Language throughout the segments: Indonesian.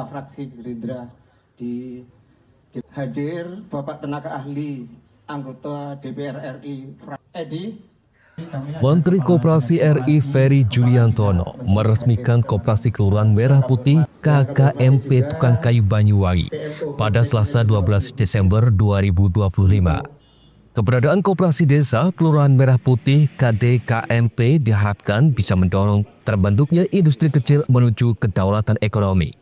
Ketua Fraksi Gerindra di hadir Bapak Tenaga Ahli Anggota DPR RI Edi. Menteri Koperasi RI Ferry Juliantono meresmikan Koperasi Kelurahan Merah Putih KKMP Tukang Kayu Banyuwangi pada Selasa 12 Desember 2025. Keberadaan Koperasi Desa Kelurahan Merah Putih KDKMP diharapkan bisa mendorong terbentuknya industri kecil menuju kedaulatan ekonomi.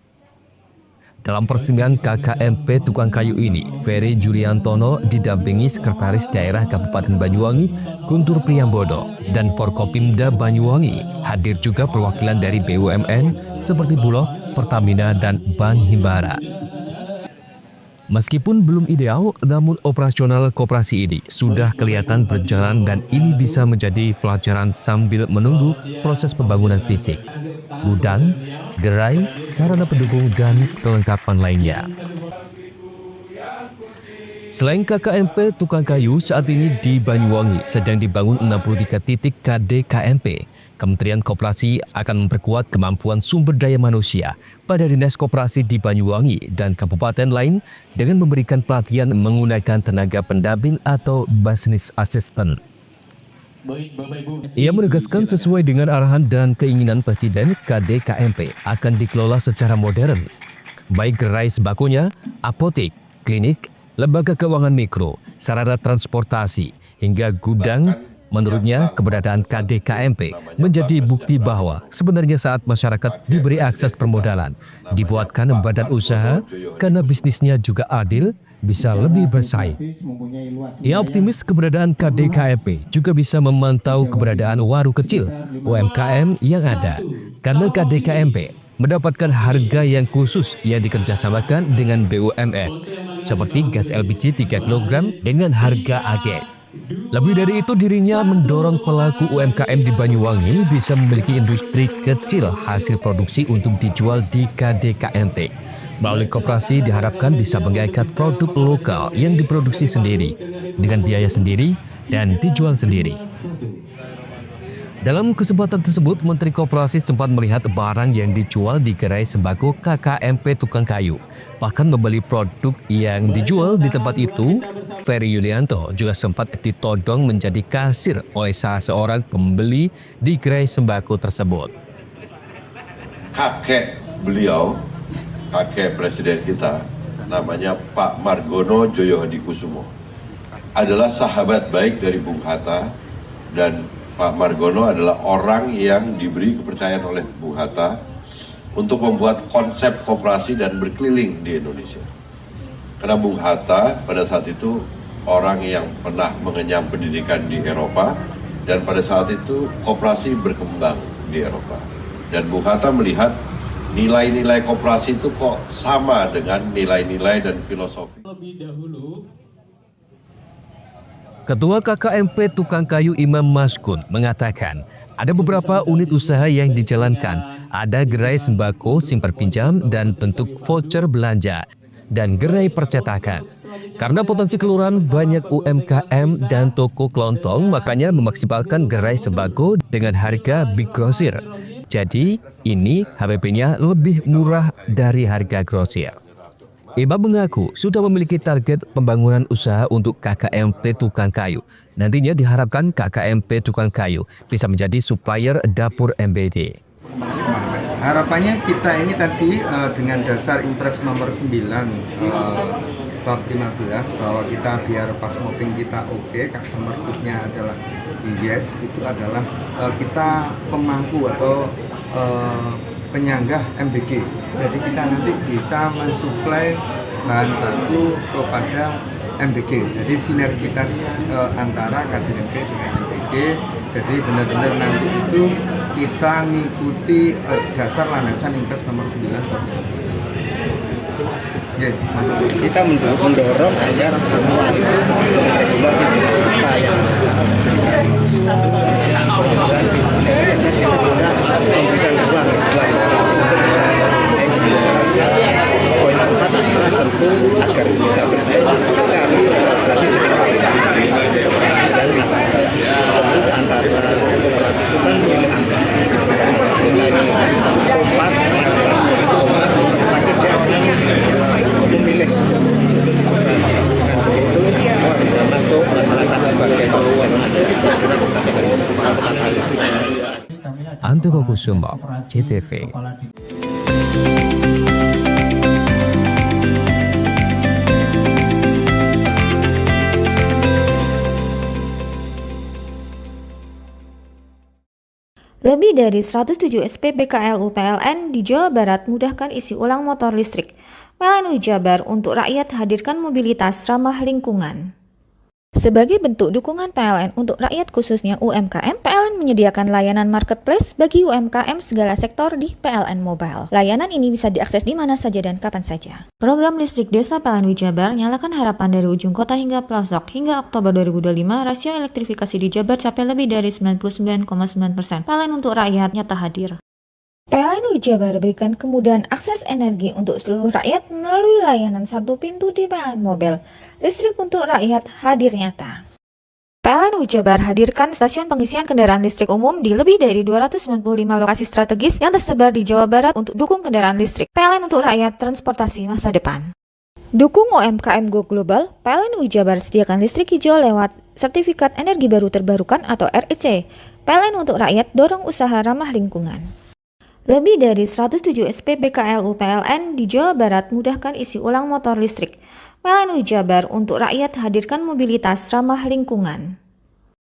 Dalam peresmian KKMP Tukang Kayu ini, Ferry Juliantono didampingi Sekretaris Daerah Kabupaten Banyuwangi, Guntur Priyambodo, dan Forkopimda Banyuwangi. Hadir juga perwakilan dari BUMN seperti Bulog, Pertamina, dan Bank Himbara. Meskipun belum ideal, namun operasional koperasi ini sudah kelihatan berjalan dan ini bisa menjadi pelajaran sambil menunggu proses pembangunan fisik, gudang, gerai, sarana pendukung, dan kelengkapan lainnya. Selain KKMP Tukang Kayu, saat ini di Banyuwangi sedang dibangun 63 titik KDKMP. Kementerian Koperasi akan memperkuat kemampuan sumber daya manusia pada Dinas Koperasi di Banyuwangi dan kabupaten lain dengan memberikan pelatihan menggunakan tenaga pendamping atau business assistant. Ia menegaskan sesuai dengan arahan dan keinginan Presiden, KDKMP akan dikelola secara modern, baik gerai sembakonya, apotek, klinik, lembaga keuangan mikro, sarana transportasi, hingga gudang. Menurutnya, keberadaan KDKMP menjadi bukti bahwa sebenarnya saat masyarakat diberi akses permodalan, dibuatkan badan usaha karena bisnisnya juga adil, bisa lebih bersaing. Ia optimis keberadaan KDKMP juga bisa memantau keberadaan warung kecil UMKM yang ada, karena KDKMP mendapatkan harga yang khusus yang dikerjasamakan dengan BUMN, seperti gas LPG 3 kg dengan harga agen. Lebih dari itu, dirinya mendorong pelaku UMKM di Banyuwangi bisa memiliki industri kecil hasil produksi untuk dijual di KDKMP. Melalui koperasi diharapkan bisa mengangkat produk lokal yang diproduksi sendiri, dengan biaya sendiri, dan dijual sendiri. Dalam kesempatan tersebut, Menteri Koperasi sempat melihat barang yang dijual di gerai sembako KKMP Tukang Kayu. Bahkan membeli produk yang dijual di tempat itu, Ferry Julianto juga sempat ditodong menjadi kasir oleh salah seorang pembeli di gerai sembako tersebut. Kakek beliau, kakek presiden kita, namanya Pak Margono Joyohadikusumo, adalah sahabat baik dari Bung Hatta, dan Pak Margono adalah orang yang diberi kepercayaan oleh Bung Hatta untuk membuat konsep koperasi dan berkeliling di Indonesia. Karena Bung Hatta pada saat itu orang yang pernah mengenyam pendidikan di Eropa, dan pada saat itu koperasi berkembang di Eropa. Dan Bung Hatta melihat nilai-nilai koperasi itu kok sama dengan nilai-nilai dan filosofi. Lebih dahulu, Ketua KKMP Tukang Kayu Imam Maskun mengatakan ada beberapa unit usaha yang dijalankan, ada gerai sembako simpan pinjam dan bentuk voucher belanja, dan gerai percetakan. Karena potensi kelurahan banyak UMKM dan toko kelontong, makanya memaksimalkan gerai sembako dengan harga big grosir. Jadi ini HPP-nya lebih murah dari harga grosir. Imam mengaku sudah memiliki target pembangunan usaha untuk KKMP Tukang Kayu. Nantinya diharapkan KKMP Tukang Kayu bisa menjadi supplier dapur MBD. Harapannya kita ini tadi dengan dasar Impres nomor 9 bab 15 bahwa kita biar pas mopping kita oke, customer good-nya adalah yes, itu adalah kita pemangku atau penyanggah MBG. Jadi kita nanti bisa mensuplai bahan baku kepada MBG. Jadi sinergitas antara KDMP dengan MBG. Jadi benar-benar nanti itu kita ngikuti dasar landasan Impres nomor 9. Ya, kita mendorong agar semua poin 4 tentu agar bisa bersaing kami fokus antara koperasi itu kan milik nilai 4 target Antego Kusumo, CTV. Lebih dari 107 SPBKLU PLN di Jawa Barat mudahkan isi ulang motor listrik. PLN Jabar untuk rakyat hadirkan mobilitas ramah lingkungan. Sebagai bentuk dukungan PLN untuk rakyat khususnya UMKM, PLN menyediakan layanan marketplace bagi UMKM segala sektor di PLN Mobile. Layanan ini bisa diakses di mana saja dan kapan saja. Program listrik desa PLN Jabar nyalakan harapan dari ujung kota hingga pelosok. Hingga Oktober 2025, rasio elektrifikasi di Jabar capai lebih dari 99,9%. PLN untuk rakyat nyata hadir. PLN Jabar berikan kemudahan akses energi untuk seluruh rakyat melalui layanan satu pintu di PLN Mobile. Listrik untuk rakyat hadir nyata. PLN Jabar hadirkan stasiun pengisian kendaraan listrik umum di lebih dari 295 lokasi strategis yang tersebar di Jawa Barat untuk dukung kendaraan listrik. PLN untuk rakyat transportasi masa depan. Dukung UMKM Go Global, PLN Jabar sediakan listrik hijau lewat Sertifikat Energi Baru Terbarukan atau REC. PLN untuk rakyat dorong usaha ramah lingkungan. Lebih dari 107 SPBKLU PLN di Jawa Barat mudahkan isi ulang motor listrik. PLN Jabar untuk rakyat hadirkan mobilitas ramah lingkungan.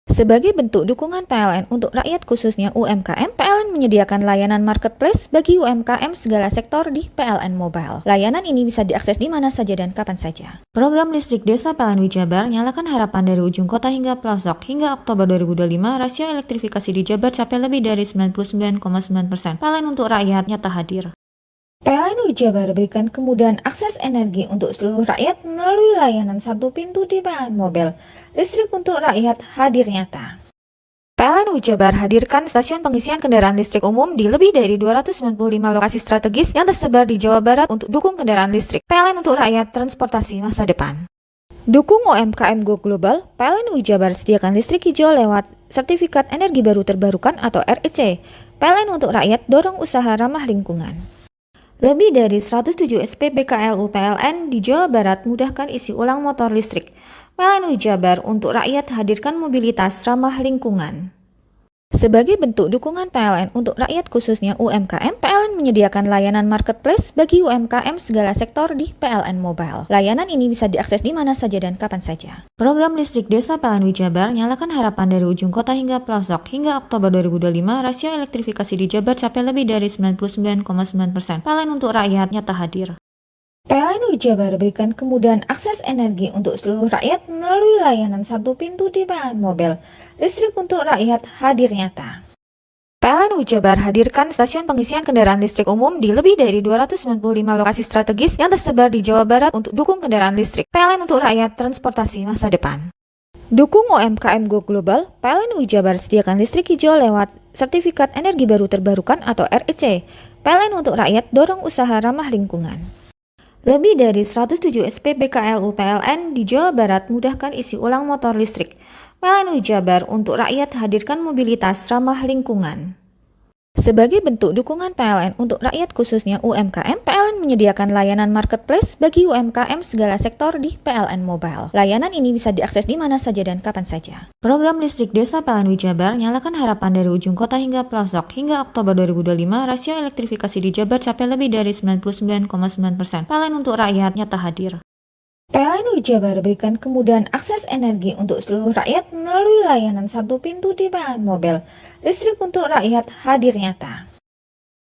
Sebagai bentuk dukungan PLN untuk rakyat khususnya UMKM, PLN menyediakan layanan marketplace bagi UMKM segala sektor di PLN Mobile. Layanan ini bisa diakses di mana saja dan kapan saja. Program listrik desa PLN Jabar nyalakan harapan dari ujung kota hingga pelosok. Hingga Oktober 2025, rasio elektrifikasi di Jabar capai lebih dari 99,9%. PLN untuk rakyat nyata hadir. PLN Jabar berikan kemudahan akses energi untuk seluruh rakyat melalui layanan satu pintu di PLN Mobile. Listrik untuk rakyat hadir nyata. PLN Jabar hadirkan stasiun pengisian kendaraan listrik umum di lebih dari 295 lokasi strategis yang tersebar di Jawa Barat untuk dukung kendaraan listrik. PLN untuk rakyat transportasi masa depan. Dukung UMKM Go Global, PLN Jabar sediakan listrik hijau lewat Sertifikat Energi Baru Terbarukan atau REC. PLN untuk rakyat dorong usaha ramah lingkungan. Lebih dari 107 SPBKLU PLN di Jawa Barat mudahkan isi ulang motor listrik. PLN Jabar untuk rakyat hadirkan mobilitas ramah lingkungan. Sebagai bentuk dukungan PLN untuk rakyat khususnya UMKM, PLN menyediakan layanan marketplace bagi UMKM segala sektor di PLN Mobile. Layanan ini bisa diakses di mana saja dan kapan saja. Program listrik desa PLN Jabar nyalakan harapan dari ujung kota hingga pelosok. Hingga Oktober 2025, rasio elektrifikasi di Jabar capai lebih dari 99,9%. PLN untuk rakyat nyata hadir. PLN Jabar berikan kemudahan akses energi untuk seluruh rakyat melalui layanan satu pintu di PLN Mobile. Listrik untuk rakyat hadir nyata. PLN Jabar hadirkan stasiun pengisian kendaraan listrik umum di lebih dari 295 lokasi strategis yang tersebar di Jawa Barat untuk dukung kendaraan listrik. PLN untuk rakyat transportasi masa depan. Dukung UMKM Go Global, PLN Jabar sediakan listrik hijau lewat Sertifikat Energi Baru Terbarukan atau REC. PLN untuk rakyat dorong usaha ramah lingkungan. Lebih dari 107 SPBKLU PLN di Jawa Barat mudahkan isi ulang motor listrik. PLN Jabar untuk rakyat hadirkan mobilitas ramah lingkungan. Sebagai bentuk dukungan PLN untuk rakyat khususnya UMKM, PLN menyediakan layanan marketplace bagi UMKM segala sektor di PLN Mobile. Layanan ini bisa diakses di mana saja dan kapan saja. Program listrik desa PLN Jabar nyalakan harapan dari ujung kota hingga pelosok. Hingga Oktober 2025, rasio elektrifikasi di Jabar capai lebih dari 99,9%. PLN untuk rakyat nyata hadir. PLN Jabar berikan kemudahan akses energi untuk seluruh rakyat melalui layanan satu pintu di PLN Mobile. Listrik untuk rakyat hadir nyata.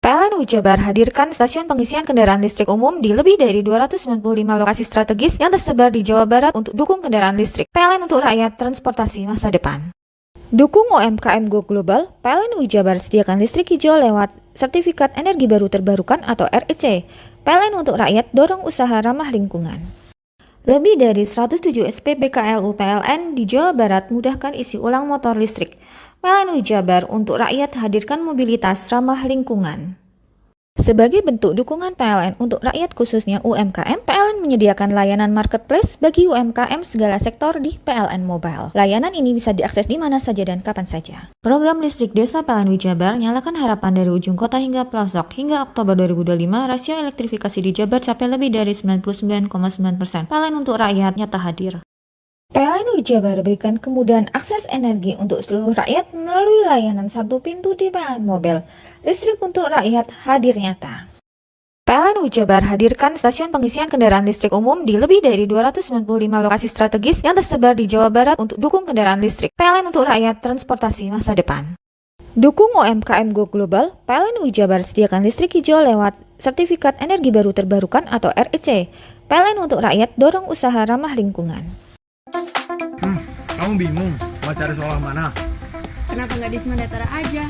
PLN Jabar hadirkan stasiun pengisian kendaraan listrik umum di lebih dari 295 lokasi strategis yang tersebar di Jawa Barat untuk dukung kendaraan listrik. PLN untuk rakyat transportasi masa depan. Dukung UMKM Go Global, PLN Jabar sediakan listrik hijau lewat Sertifikat Energi Baru Terbarukan atau REC. PLN untuk rakyat dorong usaha ramah lingkungan. Lebih dari 107 SPBKLU PLN di Jawa Barat mudahkan isi ulang motor listrik. PLN Jabar untuk rakyat hadirkan mobilitas ramah lingkungan. Sebagai bentuk dukungan PLN untuk rakyat khususnya UMKM, PLN menyediakan layanan marketplace bagi UMKM segala sektor di PLN Mobile. Layanan ini bisa diakses di mana saja dan kapan saja. Program listrik desa PLN Jabar nyalakan harapan dari ujung kota hingga pelosok. Hingga Oktober 2025, rasio elektrifikasi di Jabar capai lebih dari 99,9%. PLN untuk rakyat nyata hadir. PLN Jabar berikan kemudahan akses energi untuk seluruh rakyat melalui layanan satu pintu di PLN Mobile. Listrik untuk rakyat hadir nyata. PLN Jabar hadirkan stasiun pengisian kendaraan listrik umum di lebih dari 295 lokasi strategis yang tersebar di Jawa Barat untuk dukung kendaraan listrik. PLN untuk rakyat transportasi masa depan. Dukung UMKM Go Global, PLN Jabar sediakan listrik hijau lewat Sertifikat Energi Baru Terbarukan atau REC. PLN untuk rakyat dorong usaha ramah lingkungan. Kamu bingung mau cari sekolah mana? Kenapa nggak di Semandatara aja?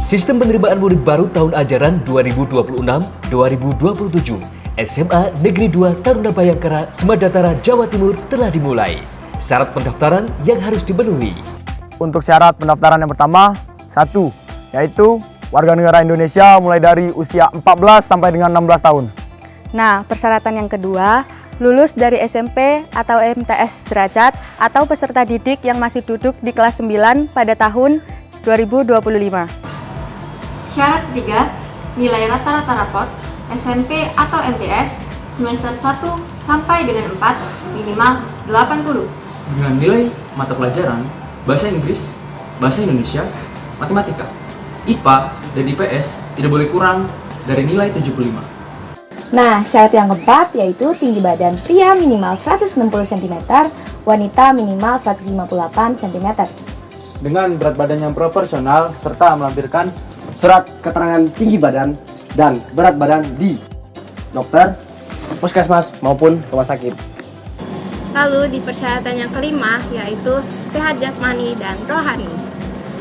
Sistem penerimaan murid baru tahun ajaran 2026-2027 SMA Negeri 2 Taruna Bayangkara, Semandatara, Jawa Timur telah dimulai. Syarat pendaftaran yang harus dipenuhi. Untuk syarat pendaftaran yang pertama, 1, yaitu warga negara Indonesia mulai dari usia 14 sampai dengan 16 tahun. Nah, persyaratan yang kedua, lulus dari SMP atau MTS derajat atau peserta didik yang masih duduk di kelas 9 pada tahun 2025. Syarat ketiga, nilai rata-rata rapot SMP atau MTS semester 1 sampai dengan 4 minimal 80. Dengan nilai mata pelajaran Bahasa Inggris, Bahasa Indonesia, Matematika, IPA, dan IPS tidak boleh kurang dari nilai 75. Nah, syarat yang keempat yaitu tinggi badan pria minimal 160 cm, wanita minimal 158 cm. Dengan berat badan yang proporsional serta melampirkan surat keterangan tinggi badan dan berat badan di dokter, puskesmas maupun rumah sakit. Lalu di persyaratan yang kelima yaitu sehat jasmani dan rohani.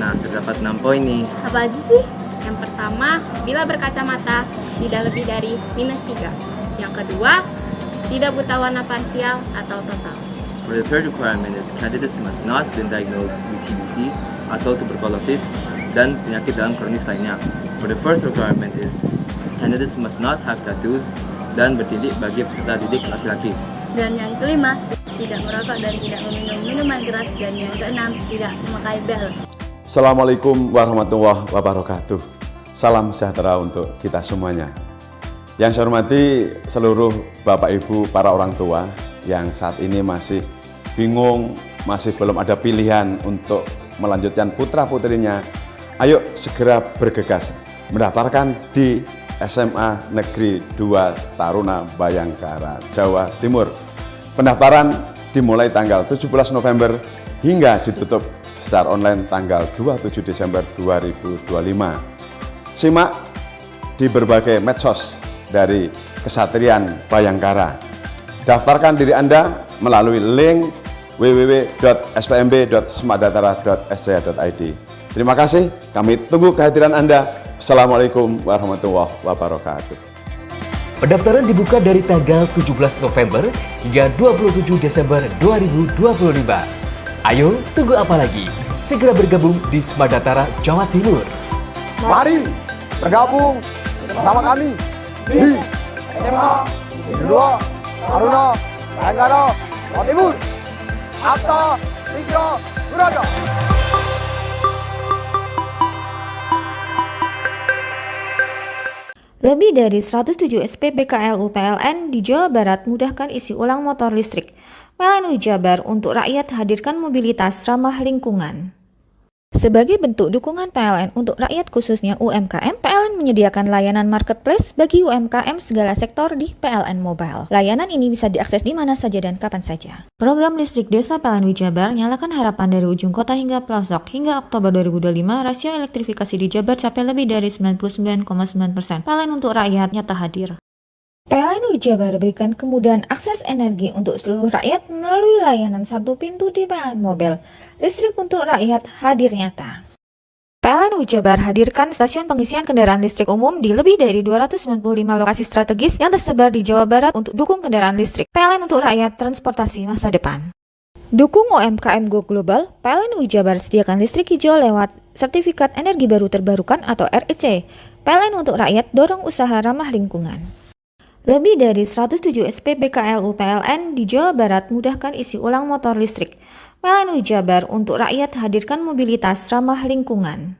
Nah, terdapat 6 poin nih. Apa aja sih? Yang pertama, bila berkacamata tidak lebih dari -3. Yang kedua, tidak buta warna parsial atau total. For the third requirement is candidates must not been diagnosed with TBC atau tuberculosis dan penyakit dalam kronis lainnya. For the fourth requirement is candidates must not have tattoos dan bertindik bagi peserta didik laki-laki. Dan yang kelima, tidak merokok dan tidak meminum minuman keras. Dan yang keenam, tidak memakai bel. Assalamualaikum warahmatullahi wabarakatuh. Salam sejahtera untuk kita semuanya. Yang saya hormati seluruh Bapak Ibu para orang tua yang saat ini masih bingung, masih belum ada pilihan untuk melanjutkan putra-putrinya. Ayo segera bergegas mendaftarkan di SMA Negeri 2 Taruna Bayangkara, Jawa Timur. Pendaftaran dimulai tanggal 17 November hingga ditutup secara online tanggal 27 Desember 2025. Simak di berbagai medsos dari Kesatrian Bayangkara. Daftarkan diri Anda melalui link www.spmb.semandatara.sc.id. Terima kasih, kami tunggu kehadiran Anda. Assalamualaikum warahmatullahi wabarakatuh. Pendaftaran dibuka dari tanggal 17 November hingga 27 Desember 2025. Ayo, tunggu apa lagi? Segera bergabung di Semandatara, Jawa Timur. Mari bergabung bersama kami di SMA Negeri 2 Taruna Bayangkara, Jawa Timur. Akta Mikro Surada. Lebih dari 107 SPBKLU PLN di Jawa Barat mudahkan isi ulang motor listrik. PLN Jabar untuk rakyat hadirkan mobilitas ramah lingkungan. Sebagai bentuk dukungan PLN untuk rakyat khususnya UMKM, PLN menyediakan layanan marketplace bagi UMKM segala sektor di PLN Mobile. Layanan ini bisa diakses di mana saja dan kapan saja. Program listrik desa PLN Jabar nyalakan harapan dari ujung kota hingga pelosok. Hingga Oktober 2025, rasio elektrifikasi di Jabar capai lebih dari 99,9%. PLN untuk rakyat nyata hadir. PLN Jabar berikan kemudahan akses energi untuk seluruh rakyat melalui layanan satu pintu di PLN Mobile. Listrik untuk rakyat hadir nyata. PLN Jabar hadirkan stasiun pengisian kendaraan listrik umum di lebih dari 295 lokasi strategis yang tersebar di Jawa Barat untuk dukung kendaraan listrik. PLN untuk rakyat transportasi masa depan. Dukung UMKM Go Global, PLN Jabar sediakan listrik hijau lewat Sertifikat Energi Baru Terbarukan atau REC. PLN untuk rakyat dorong usaha ramah lingkungan. Lebih dari 107 SPBKLU PLN di Jawa Barat mudahkan isi ulang motor listrik. PLN Jabar untuk rakyat hadirkan mobilitas ramah lingkungan.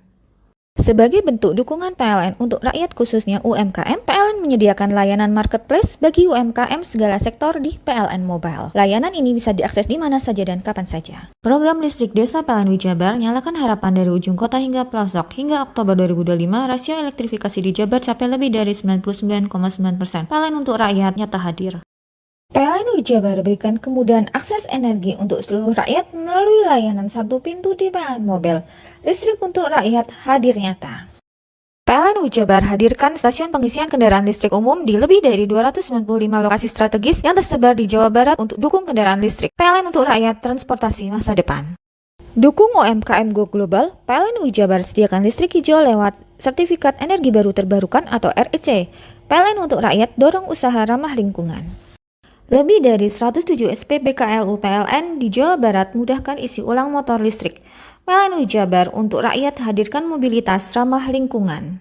Sebagai bentuk dukungan PLN untuk rakyat khususnya UMKM, PLN menyediakan layanan marketplace bagi UMKM segala sektor di PLN Mobile. Layanan ini bisa diakses di mana saja dan kapan saja. Program listrik desa PLN Jabar nyalakan harapan dari ujung kota hingga pelosok. Hingga Oktober 2025, rasio elektrifikasi di Jabar capai lebih dari 99,9%. PLN untuk rakyat nyata hadir. PLN Jabar berikan kemudahan akses energi untuk seluruh rakyat melalui layanan satu pintu di PLN Mobile. Listrik untuk rakyat hadir nyata. PLN Jabar hadirkan stasiun pengisian kendaraan listrik umum di lebih dari 295 lokasi strategis yang tersebar di Jawa Barat untuk dukung kendaraan listrik. PLN untuk rakyat transportasi masa depan. Dukung UMKM Go Global, PLN Jabar sediakan listrik hijau lewat Sertifikat Energi Baru Terbarukan atau REC. PLN untuk rakyat dorong usaha ramah lingkungan. Lebih dari 107 SPBKLU PLN di Jawa Barat mudahkan isi ulang motor listrik. PLN Jabar untuk rakyat hadirkan mobilitas ramah lingkungan.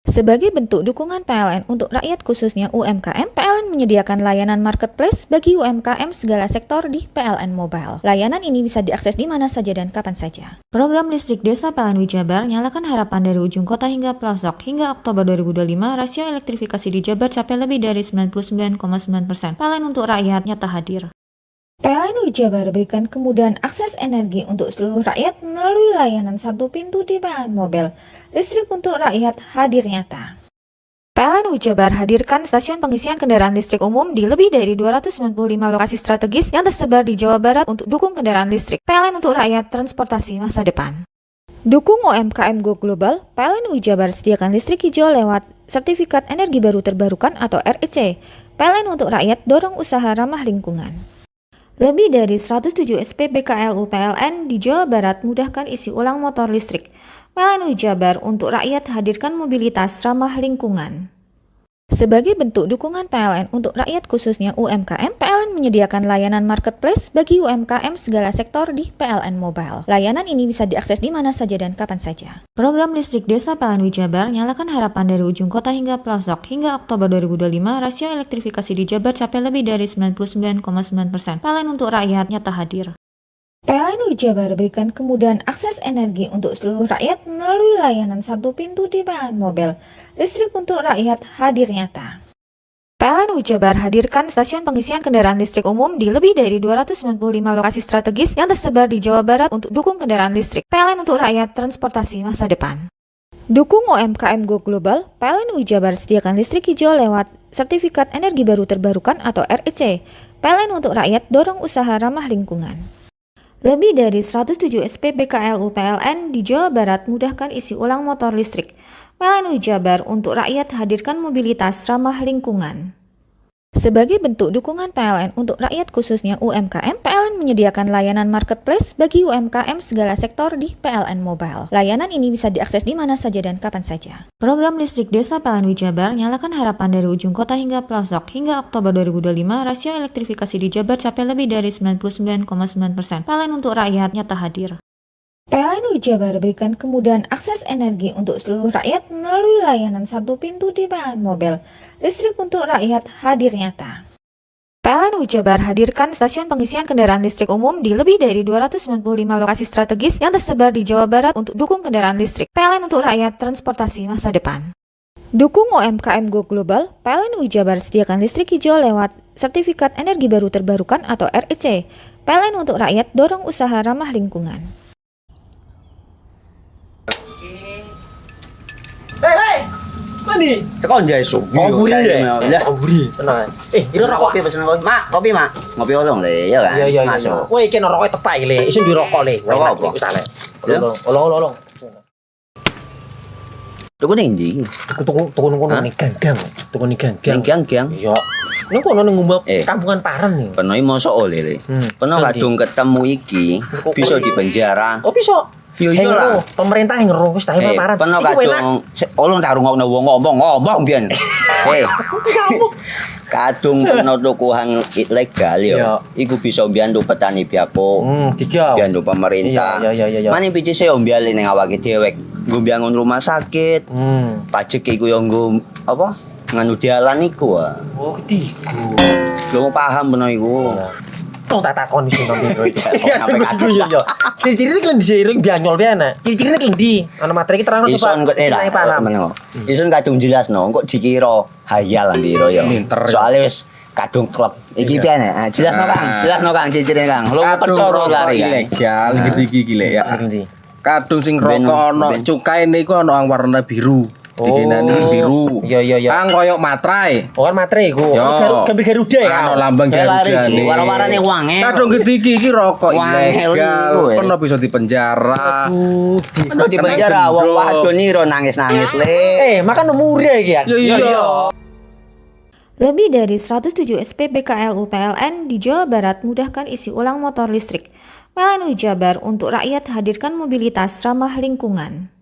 Sebagai bentuk dukungan PLN untuk rakyat khususnya UMKM, PLN menyediakan layanan marketplace bagi UMKM segala sektor di PLN Mobile. Layanan ini bisa diakses di mana saja dan kapan saja. Program listrik desa PLN Jabar nyalakan harapan dari ujung kota hingga pelosok. Hingga Oktober 2025, rasio elektrifikasi di Jabar capai lebih dari 99,9%. PLN untuk rakyat nyata hadir. PLN Jabar berikan kemudahan akses energi untuk seluruh rakyat melalui layanan satu pintu di PLN Mobile. Listrik untuk rakyat hadir nyata. PLN Jabar hadirkan stasiun pengisian kendaraan listrik umum di lebih dari 295 lokasi strategis yang tersebar di Jawa Barat untuk dukung kendaraan listrik. PLN untuk rakyat transportasi masa depan. Dukung UMKM Go Global, PLN Jabar sediakan listrik hijau lewat Sertifikat Energi Baru Terbarukan atau REC. PLN untuk rakyat dorong usaha ramah lingkungan. Lebih dari 107 SPBKLU PLN di Jawa Barat mudahkan isi ulang motor listrik. PLN Jabar untuk rakyat hadirkan mobilitas ramah lingkungan. Sebagai bentuk dukungan PLN untuk rakyat khususnya UMKM, PLN menyediakan layanan marketplace bagi UMKM segala sektor di PLN Mobile. Layanan ini bisa diakses di mana saja dan kapan saja. Program listrik desa PLN Jabar nyalakan harapan dari ujung kota hingga pelosok. Hingga Oktober 2025, rasio elektrifikasi di Jabar capai lebih dari 99,9%. PLN untuk rakyat nyata hadir. PLN Jabar berikan kemudahan akses energi untuk seluruh rakyat melalui layanan satu pintu di PLN Mobile. Listrik untuk rakyat hadir nyata. PLN Jabar hadirkan stasiun pengisian kendaraan listrik umum di lebih dari 295 lokasi strategis yang tersebar di Jawa Barat untuk dukung kendaraan listrik. PLN untuk rakyat transportasi masa depan. Dukung UMKM Go Global, PLN Jabar sediakan listrik hijau lewat Sertifikat Energi Baru Terbarukan atau REC. PLN untuk rakyat dorong usaha ramah lingkungan. Lebih dari 107 SPBKLU PLN di Jawa Barat mudahkan isi ulang motor listrik. PLN Jabar untuk rakyat hadirkan mobilitas ramah lingkungan. Sebagai bentuk dukungan PLN untuk rakyat khususnya UMKM, PLN menyediakan layanan marketplace bagi UMKM segala sektor di PLN Mobile. Layanan ini bisa diakses di mana saja dan kapan saja. Program listrik desa PLN Jabar nyalakan harapan dari ujung kota hingga pelosok. Hingga Oktober 2025, rasio elektrifikasi di Jabar capai lebih dari 99,9%. PLN untuk rakyat nyata hadir. PLN Jabar berikan kemudahan akses energi untuk seluruh rakyat melalui layanan satu pintu di PLN Mobile. Listrik untuk rakyat hadir nyata. PLN Jabar hadirkan stasiun pengisian kendaraan listrik umum di lebih dari 295 lokasi strategis yang tersebar di Jawa Barat untuk dukung kendaraan listrik. PLN untuk rakyat transportasi masa depan. Dukung UMKM Go Global, PLN Jabar sediakan listrik hijau lewat Sertifikat Energi Baru Terbarukan atau REC. PLN untuk rakyat dorong usaha ramah lingkungan. Hei, mandi. Tekan jaya su. Koburi deh. Ya. Koburi, tenang. Ini rokok. Kopi pesen kopi. Mak, kopi mak. Ngopi olong le, ya kan? Iya. Masuk. Woi, kena rokok tepak le. Isun di rokok le. Rokok apa? Wis ale. Ya. Olong. Tuku ning ndi? Tuku nang ning gang. Tuku ning gang. Gang. Iya. Nang kono nang ngumbak kampungan Paren nih. Kono iki mosok oleh le. Kono kadung ketemu iki bisa dipenjara. Oh, bisa. Yo iya lah. Pemerintah yang ngeruh wis ta Paren. Kono kadung olong tak rungokno wong ngomong biyen. Kadung kono tuku hang ilegal yo. Iku bisa mbiyantu petani biako. Tiga. Mbiyantu pemerintah. Iya. Mane picise yo mbiale ning awake dhewe. Nggo mbangun rumah sakit. Pajak iku yo nggo apa? Nganu dalan iku. Oh, ketiku. Lu paham beno iku. Wong tak takon sing nang biro itu. Ya kudu yo. Ciri-ciri klendi seiring bianyol piana. Ciri-ciri klendi. Ana materi iki terang coba. Ison kok meneng. Ison kadung jelasno, kok dikira hayal biro yo. Soale wis kadung klub. Iki piye nek? Jelasno Kang, jelasno Kang ciri-cirine Kang. Lu percaya lari ilegal iki lek ya. Kadung sing rokok ana cukae niku ana warna biru. Dikenani biru. Iya. Kang koyo matrai. Oh kan materi iku. Gambar Garuda ya. Ana lambang Garuda iki. Warna-warnane wange. Kadung iki rokok ilegal. Pernah bisa dipenjara. Aduh, dipenjara wong wadon niro nangis-nangis le. Makan umur ya iki ya. Iya. Lebih dari 107 SPBKLU PLN di Jawa Barat mudahkan isi ulang motor listrik. PLN Jabar untuk rakyat hadirkan mobilitas ramah lingkungan.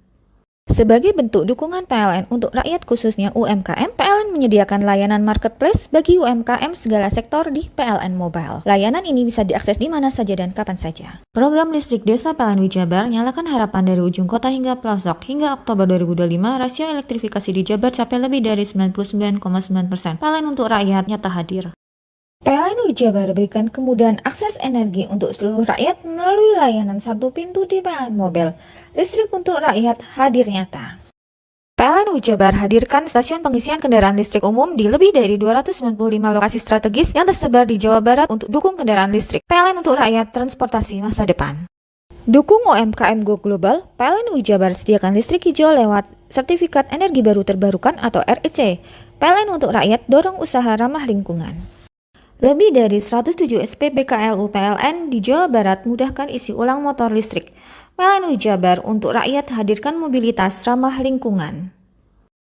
Sebagai bentuk dukungan PLN untuk rakyat khususnya UMKM, PLN menyediakan layanan marketplace bagi UMKM segala sektor di PLN Mobile. Layanan ini bisa diakses di mana saja dan kapan saja. Program listrik desa PLN Jabar nyalakan harapan dari ujung kota hingga pelosok. Hingga Oktober 2025, rasio elektrifikasi di Jabar capai lebih dari 99,9%. PLN untuk rakyat nyata hadir. PLN Jabar berikan kemudahan akses energi untuk seluruh rakyat melalui layanan satu pintu di PLN Mobile. Listrik untuk rakyat hadir nyata. PLN Jabar hadirkan stasiun pengisian kendaraan listrik umum di lebih dari 295 lokasi strategis yang tersebar di Jawa Barat untuk dukung kendaraan listrik. PLN untuk rakyat transportasi masa depan. Dukung UMKM Go Global, PLN Jabar sediakan listrik hijau lewat Sertifikat Energi Baru Terbarukan atau REC. PLN untuk rakyat dorong usaha ramah lingkungan. Lebih dari 107 SPBKLU PLN di Jawa Barat mudahkan isi ulang motor listrik. PLN Jabar untuk rakyat hadirkan mobilitas ramah lingkungan.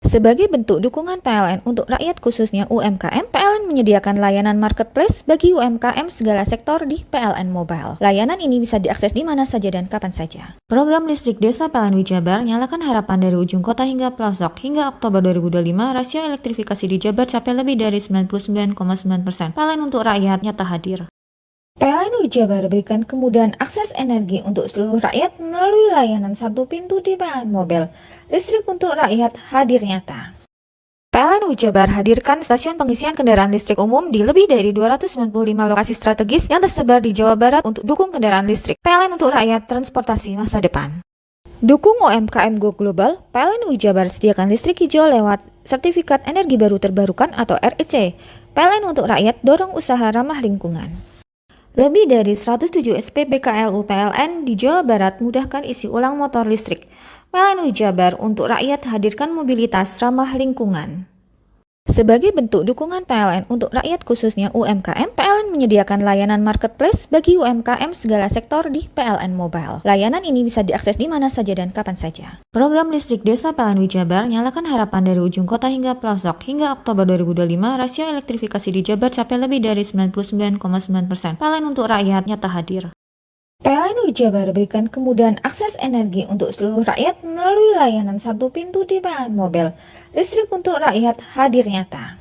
Sebagai bentuk dukungan PLN untuk rakyat khususnya UMKM, PLN menyediakan layanan marketplace bagi UMKM segala sektor di PLN Mobile. Layanan ini bisa diakses di mana saja dan kapan saja. Program listrik desa PLN Jabar nyalakan harapan dari ujung kota hingga pelosok. Hingga Oktober 2025, rasio elektrifikasi di Jabar capai lebih dari 99,9%. PLN untuk rakyat nyata hadir. PLN Jabar berikan kemudahan akses energi untuk seluruh rakyat melalui layanan satu pintu di PLN Mobile. Listrik untuk rakyat hadir nyata. PLN Jabar hadirkan stasiun pengisian kendaraan listrik umum di lebih dari 295 lokasi strategis yang tersebar di Jawa Barat untuk dukung kendaraan listrik. PLN untuk rakyat transportasi masa depan. Dukung UMKM Go Global, PLN Jabar sediakan listrik hijau lewat Sertifikat Energi Baru Terbarukan atau REC. PLN untuk rakyat dorong usaha ramah lingkungan. Lebih dari 107 SPBKLU PLN di Jawa Barat mudahkan isi ulang motor listrik. PLN Jabar untuk rakyat hadirkan mobilitas ramah lingkungan. Sebagai bentuk dukungan PLN untuk rakyat khususnya UMKM, PLN menyediakan layanan marketplace bagi UMKM segala sektor di PLN Mobile. Layanan ini bisa diakses di mana saja dan kapan saja. Program listrik desa PLN Jabar nyalakan harapan dari ujung kota hingga pelosok. Hingga Oktober 2025, rasio elektrifikasi di Jabar capai lebih dari 99,9%. PLN untuk rakyat nyata hadir. PLN Jabar berikan kemudahan akses energi untuk seluruh rakyat melalui layanan satu pintu di PLN Mobile. Listrik untuk rakyat hadir nyata.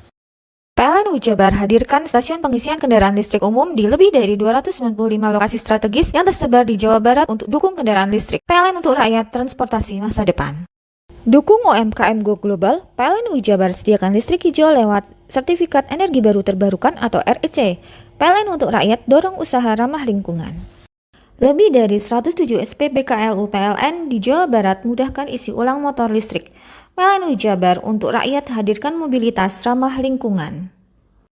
PLN Jabar hadirkan stasiun pengisian kendaraan listrik umum di lebih dari 295 lokasi strategis yang tersebar di Jawa Barat untuk dukung kendaraan listrik. PLN untuk rakyat transportasi masa depan. Dukung UMKM Go Global, PLN Jabar sediakan listrik hijau lewat Sertifikat Energi Baru Terbarukan atau REC. PLN untuk rakyat dorong usaha ramah lingkungan. Lebih dari 107 SPBKLU PLN di Jawa Barat mudahkan isi ulang motor listrik. PLN Jabar untuk rakyat hadirkan mobilitas ramah lingkungan.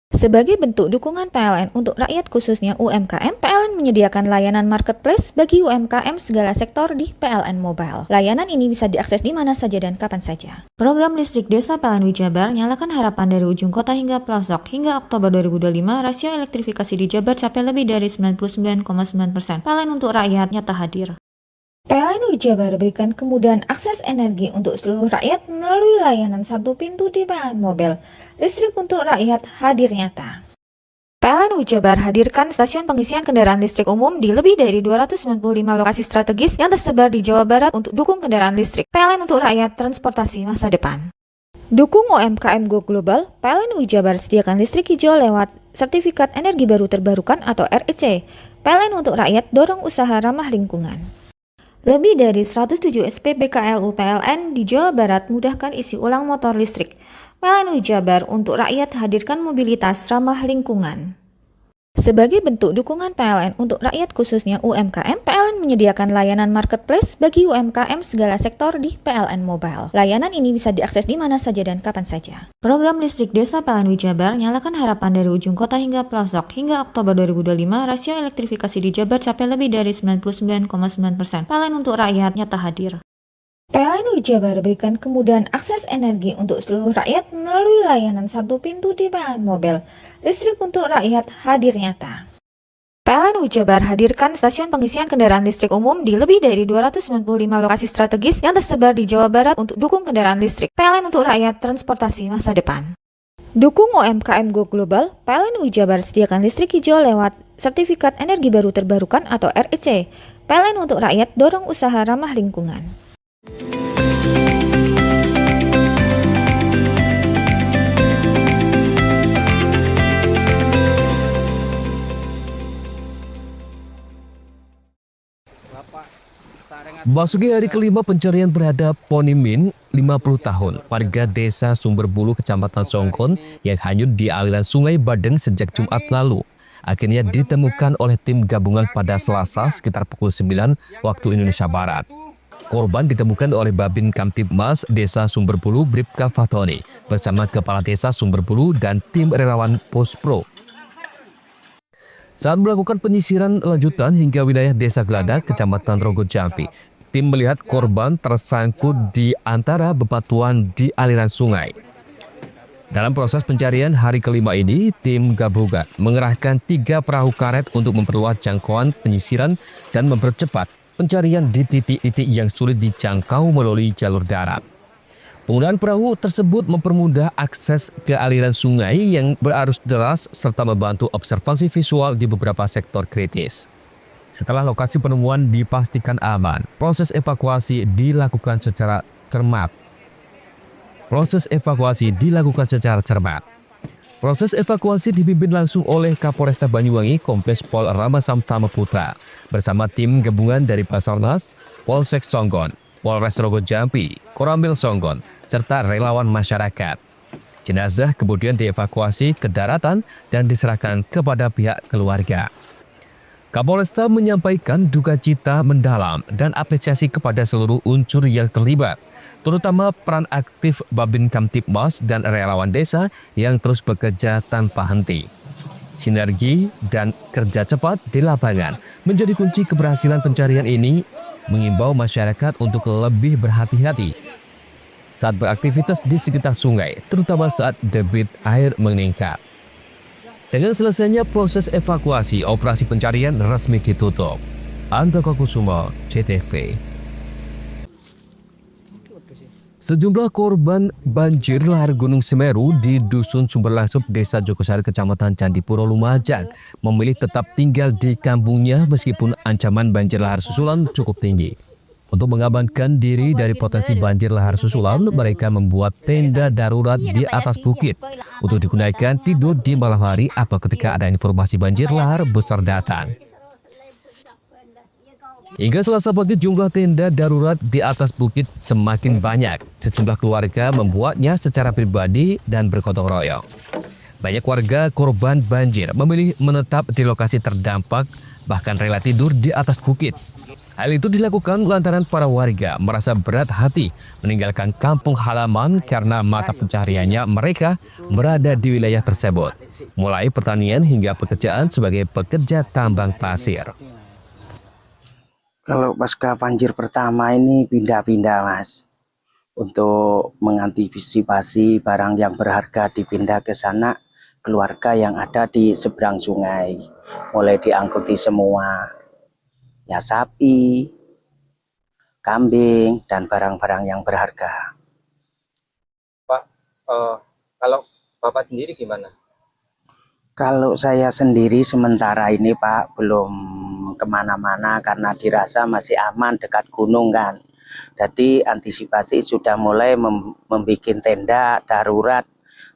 Sebagai bentuk dukungan PLN untuk rakyat khususnya UMKM, PLN menyediakan layanan marketplace bagi UMKM segala sektor di PLN Mobile. Layanan ini bisa diakses di mana saja dan kapan saja. Program listrik desa PLN Jabar nyalakan harapan dari ujung kota hingga pelosok. Hingga Oktober 2025, rasio elektrifikasi di Jabar capai lebih dari 99,9%. PLN untuk rakyat nyata hadir. PLN Jabar berikan kemudahan akses energi untuk seluruh rakyat melalui layanan satu pintu di PLN Mobile. Listrik untuk rakyat hadir nyata. PLN Jabar hadirkan stasiun pengisian kendaraan listrik umum di lebih dari 295 lokasi strategis yang tersebar di Jawa Barat untuk dukung kendaraan listrik. PLN untuk rakyat transportasi masa depan. Dukung UMKM Go Global, PLN Jabar sediakan listrik hijau lewat Sertifikat Energi Baru Terbarukan atau REC. PLN untuk rakyat dorong usaha ramah lingkungan. Lebih dari 107 SPBKLU PLN di Jawa Barat mudahkan isi ulang motor listrik. PLN Jabar untuk rakyat hadirkan mobilitas ramah lingkungan. Sebagai bentuk dukungan PLN untuk rakyat khususnya UMKM, PLN menyediakan layanan marketplace bagi UMKM segala sektor di PLN Mobile. Layanan ini bisa diakses di mana saja dan kapan saja. Program listrik desa PLN Jabar nyalakan harapan dari ujung kota hingga pelosok. Hingga Oktober 2025, rasio elektrifikasi di Jabar capai lebih dari 99,9%. PLN untuk rakyat nyata hadir. PLN Jabar berikan kemudahan akses energi untuk seluruh rakyat melalui layanan satu pintu di PLN Mobile. Listrik untuk rakyat hadir nyata. PLN Jabar hadirkan stasiun pengisian kendaraan listrik umum di lebih dari 295 lokasi strategis yang tersebar di Jawa Barat untuk dukung kendaraan listrik. PLN untuk rakyat transportasi masa depan. Dukung UMKM Go Global, PLN Jabar sediakan listrik hijau lewat Sertifikat Energi Baru Terbarukan atau REC. PLN untuk rakyat dorong usaha ramah lingkungan. Memasuki hari kelima pencarian terhadap Ponimin, 50 tahun, warga desa Sumberbulu, Kecamatan Songkon yang hanyut di aliran Sungai Badeng sejak Jumat lalu. Akhirnya ditemukan oleh tim gabungan pada Selasa sekitar pukul 9 waktu Indonesia Barat. Korban ditemukan oleh Babin Kamtibmas Desa Sumberbulu Bribka Fatoni bersama Kepala Desa Sumberbulu dan tim relawan Pospro. Saat melakukan penyisiran lanjutan hingga wilayah Desa Gladak, Kecamatan Rogo Jampi, tim melihat korban tersangkut di antara bebatuan di aliran sungai. Dalam proses pencarian hari kelima ini, tim gabungan mengerahkan 3 perahu karet untuk memperluas jangkauan penyisiran dan mempercepat pencarian di titik-titik yang sulit dijangkau melalui jalur darat. Penggunaan perahu tersebut mempermudah akses ke aliran sungai yang berarus deras serta membantu observasi visual di beberapa sektor kritis. Setelah lokasi penemuan dipastikan aman, proses evakuasi dilakukan secara cermat. Proses evakuasi dipimpin langsung oleh Kapolresta Banyuwangi Kombes Pol Rama Samtama Putra bersama tim gabungan dari Basarnas, Polsek Songgon, Polres Rogo Jampi, Koramil Songgon, serta relawan masyarakat. Jenazah kemudian dievakuasi ke daratan dan diserahkan kepada pihak keluarga. Kapolresta menyampaikan duka cita mendalam dan apresiasi kepada seluruh unsur yang terlibat, terutama peran aktif Babin Kamtibmas dan relawan desa yang terus bekerja tanpa henti. Sinergi dan kerja cepat di lapangan menjadi kunci keberhasilan pencarian ini, mengimbau masyarakat untuk lebih berhati-hati saat beraktivitas di sekitar sungai, terutama saat debit air meningkat. Dengan selesainya proses evakuasi, operasi pencarian resmi ditutup. Andoko Kusumo, CTV. Sejumlah korban banjir lahar Gunung Semeru di Dusun Sumberlasup, Desa Jokosari, Kecamatan Candipuro, Lumajang, memilih tetap tinggal di kampungnya meskipun ancaman banjir lahar susulan cukup tinggi. Untuk mengamankan diri dari potensi banjir lahar susulan, mereka membuat tenda darurat di atas bukit untuk digunakan tidur di malam hari atau ketika ada informasi banjir lahar besar datang. Hingga Selasa pagi jumlah tenda darurat di atas bukit semakin banyak. Sejumlah keluarga membuatnya secara pribadi dan bergotong royong. Banyak warga korban banjir memilih menetap di lokasi terdampak, bahkan rela tidur di atas bukit. Hal itu dilakukan lantaran para warga merasa berat hati meninggalkan kampung halaman karena mata pencahariannya mereka berada di wilayah tersebut, mulai pertanian hingga pekerjaan sebagai pekerja tambang pasir. Kalau pasca banjir pertama ini pindah-pindah, Mas. Untuk mengantisipasi barang yang berharga dipindah ke sana, keluarga yang ada di seberang sungai. Mulai diangkuti semua. Ya sapi, kambing, dan barang-barang yang berharga. Pak, kalau Bapak sendiri gimana? Kalau saya sendiri sementara ini Pak belum kemana-mana karena dirasa masih aman dekat gunung kan. Jadi antisipasi sudah mulai membuat tenda darurat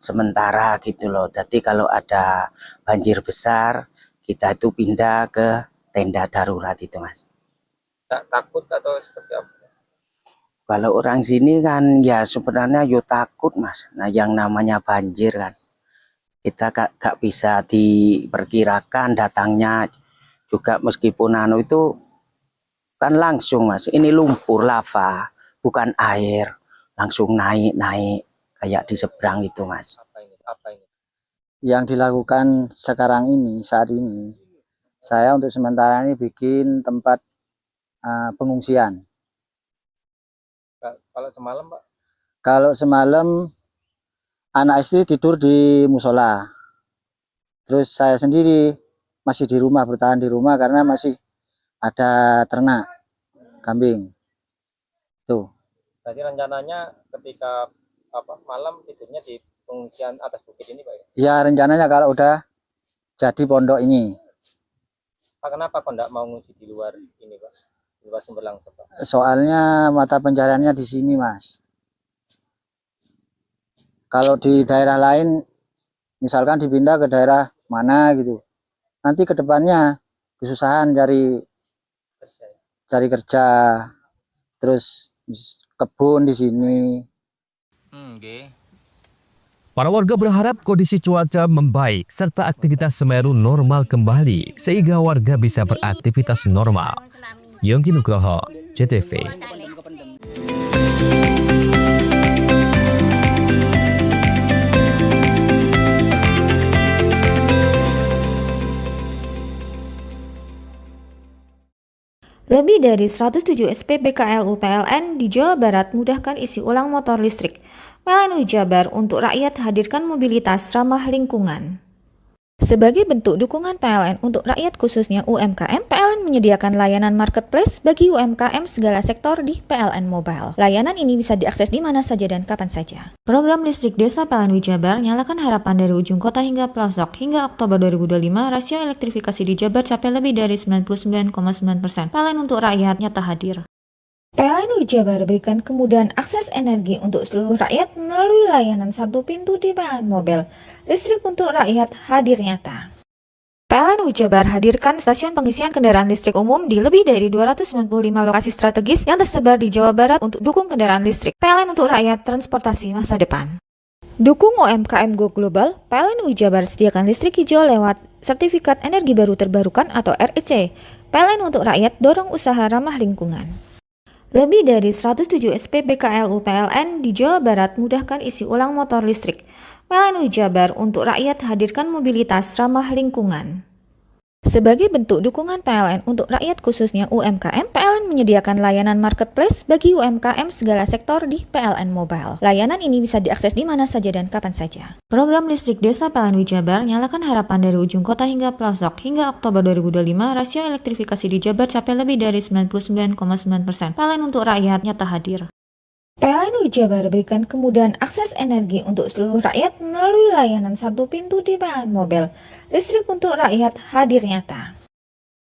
sementara gitu loh. Jadi kalau ada banjir besar kita itu pindah ke tenda darurat itu, Mas. Tak takut atau seperti apa? Kalau orang sini kan ya sebenarnya yo takut, Mas. Nah yang namanya banjir kan. Kita gak bisa diperkirakan datangnya juga, meskipun itu kan langsung Mas, ini lumpur lava bukan air, langsung naik kayak di seberang itu Mas. Apa ini? Yang dilakukan sekarang ini, saat ini, saya untuk sementara ini bikin tempat pengungsian. Kalau semalam Pak? Kalau semalam anak istri tidur di musola, terus saya sendiri masih di rumah, bertahan di rumah karena masih ada ternak kambing. Tuh. Tadi rencananya ketika malam tidurnya di pengungsian atas bukit ini Pak ya? Ya rencananya kalau udah jadi pondok ini. Pak, kenapa kok enggak mau ngungsi di luar ini Pak? Di luar Sumberlang Pak? Soalnya mata pencariannya di sini Mas. Kalau di daerah lain, misalkan dipindah ke daerah mana gitu, nanti ke depannya kesusahan cari kerja, terus kebun di sini. Para warga berharap kondisi cuaca membaik serta aktivitas Semeru normal kembali sehingga warga bisa beraktivitas normal. Yongki Nugroho, JTV. Lebih dari 107 SPBKLU PLN di Jawa Barat mudahkan isi ulang motor listrik. PLN Jabar untuk rakyat hadirkan mobilitas ramah lingkungan. Sebagai bentuk dukungan PLN untuk rakyat khususnya UMKM, PLN menyediakan layanan marketplace bagi UMKM segala sektor di PLN Mobile. Layanan ini bisa diakses di mana saja dan kapan saja. Program listrik desa PLN Jabar nyalakan harapan dari ujung kota hingga pelosok. Hingga Oktober 2025, rasio elektrifikasi di Jabar capai lebih dari 99,9%. PLN untuk rakyat nyata hadir. PLN Jabar berikan kemudahan akses energi untuk seluruh rakyat melalui layanan satu pintu di PLN Mobile. Listrik untuk rakyat hadir nyata. PLN Jabar hadirkan stasiun pengisian kendaraan listrik umum di lebih dari 295 lokasi strategis yang tersebar di Jawa Barat untuk dukung kendaraan listrik. PLN untuk rakyat transportasi masa depan. Dukung UMKM Go Global, PLN Jabar sediakan listrik hijau lewat Sertifikat Energi Baru Terbarukan atau REC. PLN untuk rakyat dorong usaha ramah lingkungan. Lebih dari 107 SPBKLU PLN di Jawa Barat mudahkan isi ulang motor listrik. PLN Jabar untuk rakyat hadirkan mobilitas ramah lingkungan. Sebagai bentuk dukungan PLN untuk rakyat khususnya UMKM, PLN menyediakan layanan marketplace bagi UMKM segala sektor di PLN Mobile. Layanan ini bisa diakses di mana saja dan kapan saja. Program listrik desa PLN Jabar nyalakan harapan dari ujung kota hingga pelosok. Hingga Oktober 2025, rasio elektrifikasi di Jabar capai lebih dari 99,9%. PLN untuk rakyat nyata hadir. PLN Jabar berikan kemudahan akses energi untuk seluruh rakyat melalui layanan satu pintu di PLN Mobile. Listrik untuk rakyat hadir nyata.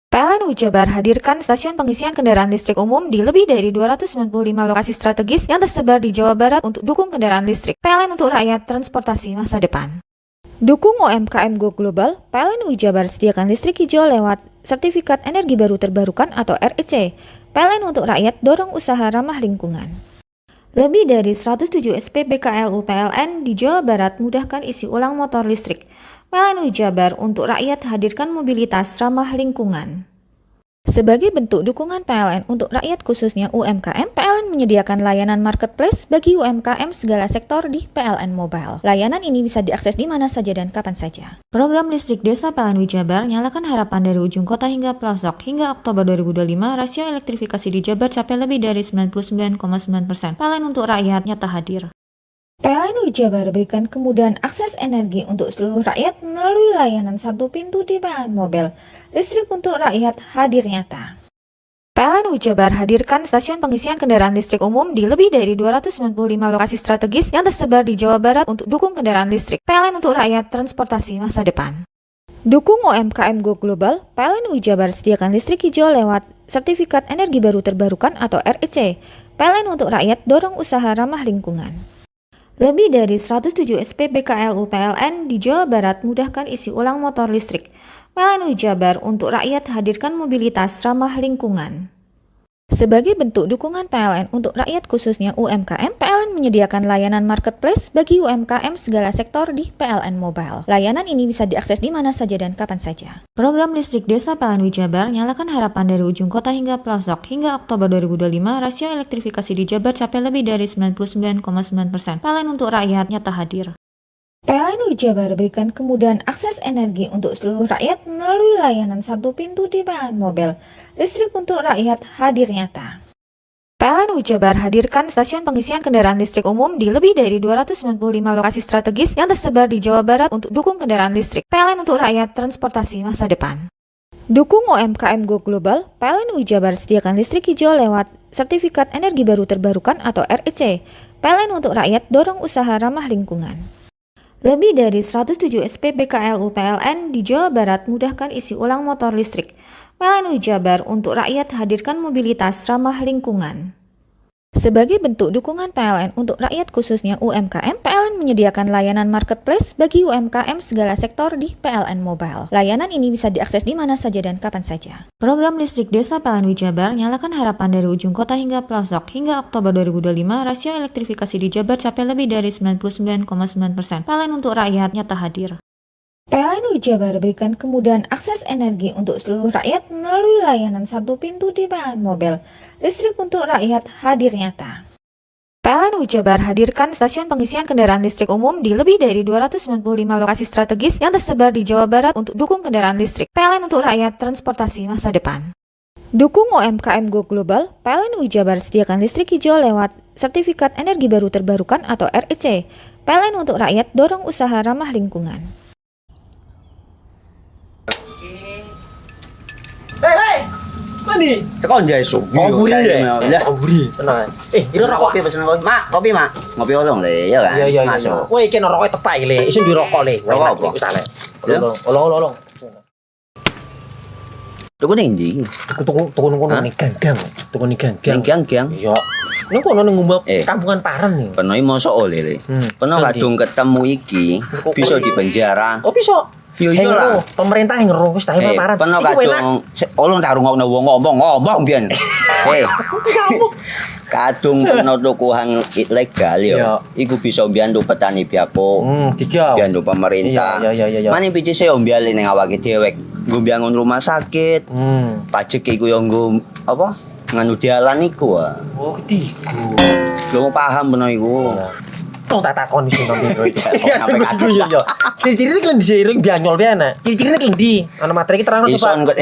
PLN Jabar hadirkan stasiun pengisian kendaraan listrik umum di lebih dari 295 lokasi strategis yang tersebar di Jawa Barat untuk dukung kendaraan listrik. PLN untuk rakyat transportasi masa depan. Dukung UMKM Go Global, PLN Jabar sediakan listrik hijau lewat Sertifikat Energi Baru Terbarukan atau REC. PLN untuk rakyat dorong usaha ramah lingkungan. Lebih dari 107 SPBKLU PLN di Jawa Barat mudahkan isi ulang motor listrik. PLN Jabar untuk rakyat hadirkan mobilitas ramah lingkungan. Sebagai bentuk dukungan PLN untuk rakyat khususnya UMKM, PLN menyediakan layanan marketplace bagi UMKM segala sektor di PLN Mobile. Layanan ini bisa diakses di mana saja dan kapan saja. Program listrik desa PLN Jabar nyalakan harapan dari ujung kota hingga pelosok. Hingga Oktober 2025, rasio elektrifikasi di Jabar capai lebih dari 99,9%. PLN untuk rakyat nyata hadir. PLN Jabar berikan kemudahan akses energi untuk seluruh rakyat melalui layanan satu pintu di PLN Mobile. Listrik untuk rakyat hadir nyata. PLN Jabar hadirkan stasiun pengisian kendaraan listrik umum di lebih dari 295 lokasi strategis yang tersebar di Jawa Barat untuk dukung kendaraan listrik. PLN untuk rakyat transportasi masa depan. Dukung UMKM Go Global, PLN Jabar sediakan listrik hijau lewat Sertifikat Energi Baru Terbarukan atau REC. PLN untuk rakyat dorong usaha ramah lingkungan. Lebih dari 107 SPBKLU PLN di Jawa Barat mudahkan isi ulang motor listrik. PLN Jabar untuk rakyat hadirkan mobilitas ramah lingkungan. Sebagai bentuk dukungan PLN untuk rakyat khususnya UMKM, PLN menyediakan layanan marketplace bagi UMKM segala sektor di PLN Mobile. Layanan ini bisa diakses di mana saja dan kapan saja. Program listrik desa PLN Jabar nyalakan harapan dari ujung kota hingga pelosok. Hingga Oktober 2025, rasio elektrifikasi di Jabar capai lebih dari 99,9%. PLN untuk rakyat nyata hadir. PLN Jabar berikan kemudahan akses energi untuk seluruh rakyat melalui layanan satu pintu di PLN Mobile. Listrik untuk rakyat hadir nyata. PLN Jabar hadirkan stasiun pengisian kendaraan listrik umum di lebih dari 295 lokasi strategis yang tersebar di Jawa Barat untuk dukung kendaraan listrik. PLN untuk rakyat transportasi masa depan. Dukung UMKM Go Global, PLN Jabar sediakan listrik hijau lewat Sertifikat Energi Baru Terbarukan atau REC. PLN untuk rakyat dorong usaha ramah lingkungan. Lebih dari 107 SPBKLU PLN di Jawa Barat mudahkan isi ulang motor listrik. PLN Jabar untuk rakyat hadirkan mobilitas ramah lingkungan. Sebagai bentuk dukungan PLN untuk rakyat khususnya UMKM, PLN menyediakan layanan marketplace bagi UMKM segala sektor di PLN Mobile. Layanan ini bisa diakses di mana saja dan kapan saja. Program listrik desa PLN Jabar nyalakan harapan dari ujung kota hingga pelosok. Hingga Oktober 2025, rasio elektrifikasi di Jabar capai lebih dari 99,9%. PLN untuk rakyat nyata hadir. PLN Jabar berikan kemudahan akses energi untuk seluruh rakyat melalui layanan satu pintu di PLN Mobile. Listrik untuk rakyat hadir nyata. PLN Jabar hadirkan stasiun pengisian kendaraan listrik umum di lebih dari 295 lokasi strategis yang tersebar di Jawa Barat untuk dukung kendaraan listrik. PLN untuk rakyat transportasi masa depan. Dukung UMKM Go Global, PLN Jabar sediakan listrik hijau lewat Sertifikat Energi Baru Terbarukan atau REC. PLN untuk rakyat dorong usaha ramah lingkungan. Hei, mandi. Tekan jaya su. Ngoburi deh. Ya. Ngoburi. Tenang. Ini rokok kopi pesen kopi. Mak, kopi mak. Ngopi olong le, ya kan? Iya. Masuk. Woi, kena rokok tepak le. Isun dirokok le. Rokok apa? Wis ale. Olong. Tuku ning ndi? Tuku ngono ning gang. Tuku ning gang. Ning gang. Iya. Ning kono ning ngumba kampungan Paren nih. Peno iki mosok oleh le. Peno kadung ketemu iki bisa dipenjara. Oh, bisa. Yo iya lah. Pemerintah yang ngeruh wis tahe paparan. Peno kadung olong tak rungokno wong ngomong biyen. Kadung peno tuku hang ilegal yo. Iku bisa mbiyantu petani biako. Mbiyantu pemerintah. Iya. Mane pici se mbiale ning awake dhewek. Nggo mbiangun rumah sakit. Pajak iku yo nggo apa? Nganu dalan iku. Oh, ketiku. Lu paham peno iku. Tong tak takon iso nang biro iki. Iya. Ciri-cirine klen diseiring bianyol piana. Ciri-cirine klen ndi? Ana materi iki terang Ison kok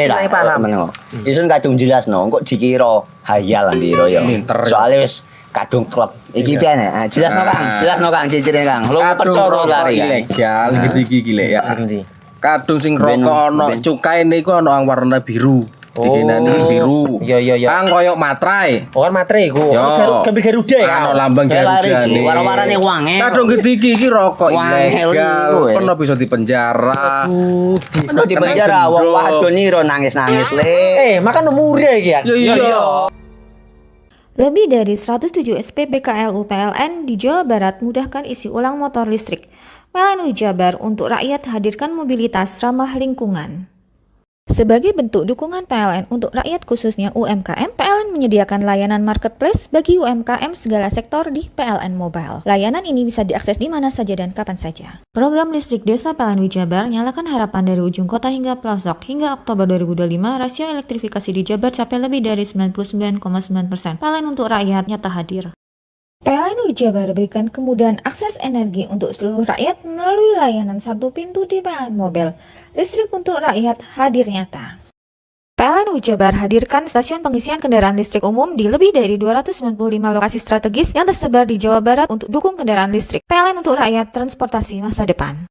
meneng. Ison kadung jelasno, kok dikira hayal biro ya. Soale wis kadung klub. Iki piana? Jelasno Kang ciri-cirine Kang. Lu percaya lari ilegal iki lek ya. Kadung sing rokok ana cukaine iku ana warna biru. Dikenani biru. Iya. Kang koyo materai. Oh kan materai iku. Gambar Garuda ya. Ana lambang Garuda. Warna-warnane wange. Kadung gedhi iki rokok ilegal. Pernah bisa dipenjara. Pernah dipenjara wong wadon iro nangis-nangis le. Makan murah iki ya. Iya. Lebih dari 107 SPBKLU PLN di Jawa Barat mudahkan isi ulang motor listrik. PLN Jabar untuk rakyat hadirkan mobilitas ramah lingkungan. Sebagai bentuk dukungan PLN untuk rakyat khususnya UMKM, PLN menyediakan layanan marketplace bagi UMKM segala sektor di PLN Mobile. Layanan ini bisa diakses di mana saja dan kapan saja. Program listrik desa PLN Jabar nyalakan harapan dari ujung kota hingga pelosok. Hingga Oktober 2025, rasio elektrifikasi di Jabar capai lebih dari 99,9%. PLN untuk rakyat nyata hadir. PLN Jabar berikan kemudahan akses energi untuk seluruh rakyat melalui layanan satu pintu di PLN Mobile. Listrik untuk rakyat hadir nyata. PLN Jabar hadirkan stasiun pengisian kendaraan listrik umum di lebih dari 295 lokasi strategis yang tersebar di Jawa Barat untuk dukung kendaraan listrik. PLN untuk rakyat transportasi masa depan.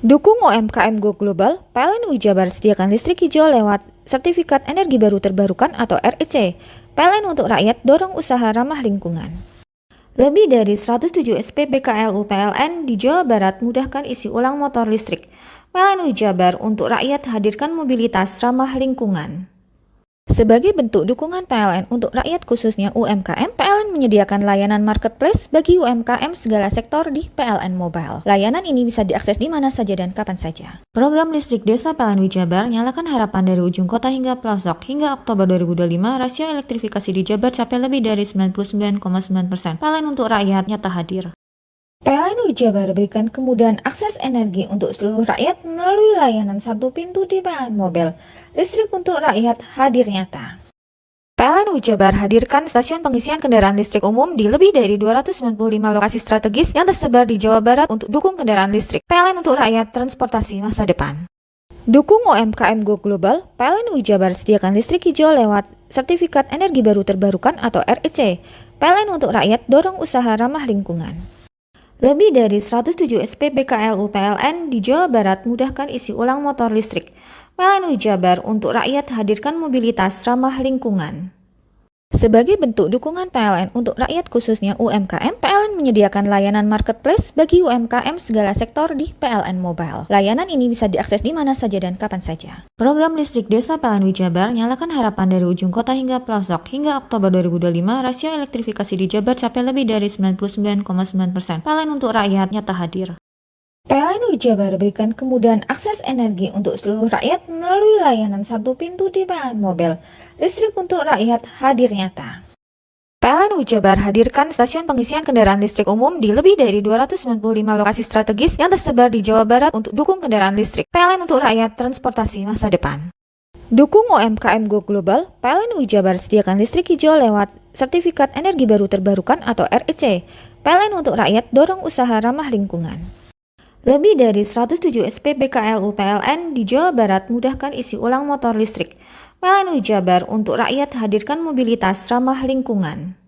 Dukung UMKM Go Global, PLN Jabar sediakan listrik hijau lewat Sertifikat Energi Baru Terbarukan atau REC. PLN untuk rakyat dorong usaha ramah lingkungan. Lebih dari 107 SPBKLU PLN di Jawa Barat mudahkan isi ulang motor listrik. PLN Jabar untuk rakyat hadirkan mobilitas ramah lingkungan. Sebagai bentuk dukungan PLN untuk rakyat khususnya UMKM, PLN menyediakan layanan marketplace bagi UMKM segala sektor di PLN Mobile. Layanan ini bisa diakses di mana saja dan kapan saja. Program listrik desa PLN Jabar nyalakan harapan dari ujung kota hingga pelosok. Hingga Oktober 2025, rasio elektrifikasi di Jabar capai lebih dari 99,9%. PLN untuk rakyat nyata hadir. PLN Jabar berikan kemudahan akses energi untuk seluruh rakyat melalui layanan satu pintu di PLN Mobile. Listrik untuk rakyat hadir nyata. PLN Jabar hadirkan stasiun pengisian kendaraan listrik umum di lebih dari 295 lokasi strategis yang tersebar di Jawa Barat untuk dukung kendaraan listrik. PLN untuk rakyat transportasi masa depan. Dukung UMKM Go Global, PLN Jabar sediakan listrik hijau lewat Sertifikat Energi Baru Terbarukan atau REC. PLN untuk rakyat dorong usaha ramah lingkungan. Lebih dari 107 SPBKLU PLN di Jawa Barat mudahkan isi ulang motor listrik. PLN Jabar untuk rakyat hadirkan mobilitas ramah lingkungan. Sebagai bentuk dukungan PLN untuk rakyat khususnya UMKM, PLN menyediakan layanan marketplace bagi UMKM segala sektor di PLN Mobile. Layanan ini bisa diakses di mana saja dan kapan saja. Program listrik desa PLN Jabar nyalakan harapan dari ujung kota hingga pelosok. Hingga Oktober 2025, rasio elektrifikasi di Jabar capai lebih dari 99,9%. PLN untuk rakyat nyata hadir. PLN Jabar berikan kemudahan akses energi untuk seluruh rakyat melalui layanan satu pintu di PLN Mobile. Listrik untuk rakyat hadir nyata. PLN Jabar hadirkan stasiun pengisian kendaraan listrik umum di lebih dari 295 lokasi strategis yang tersebar di Jawa Barat untuk dukung kendaraan listrik. PLN untuk rakyat transportasi masa depan. Dukung UMKM Go Global, PLN Jabar sediakan listrik hijau lewat Sertifikat Energi Baru Terbarukan atau REC. PLN untuk rakyat dorong usaha ramah lingkungan. Lebih dari 107 SPBKLU PLN di Jawa Barat mudahkan isi ulang motor listrik. PLN Jabar untuk rakyat hadirkan mobilitas ramah lingkungan.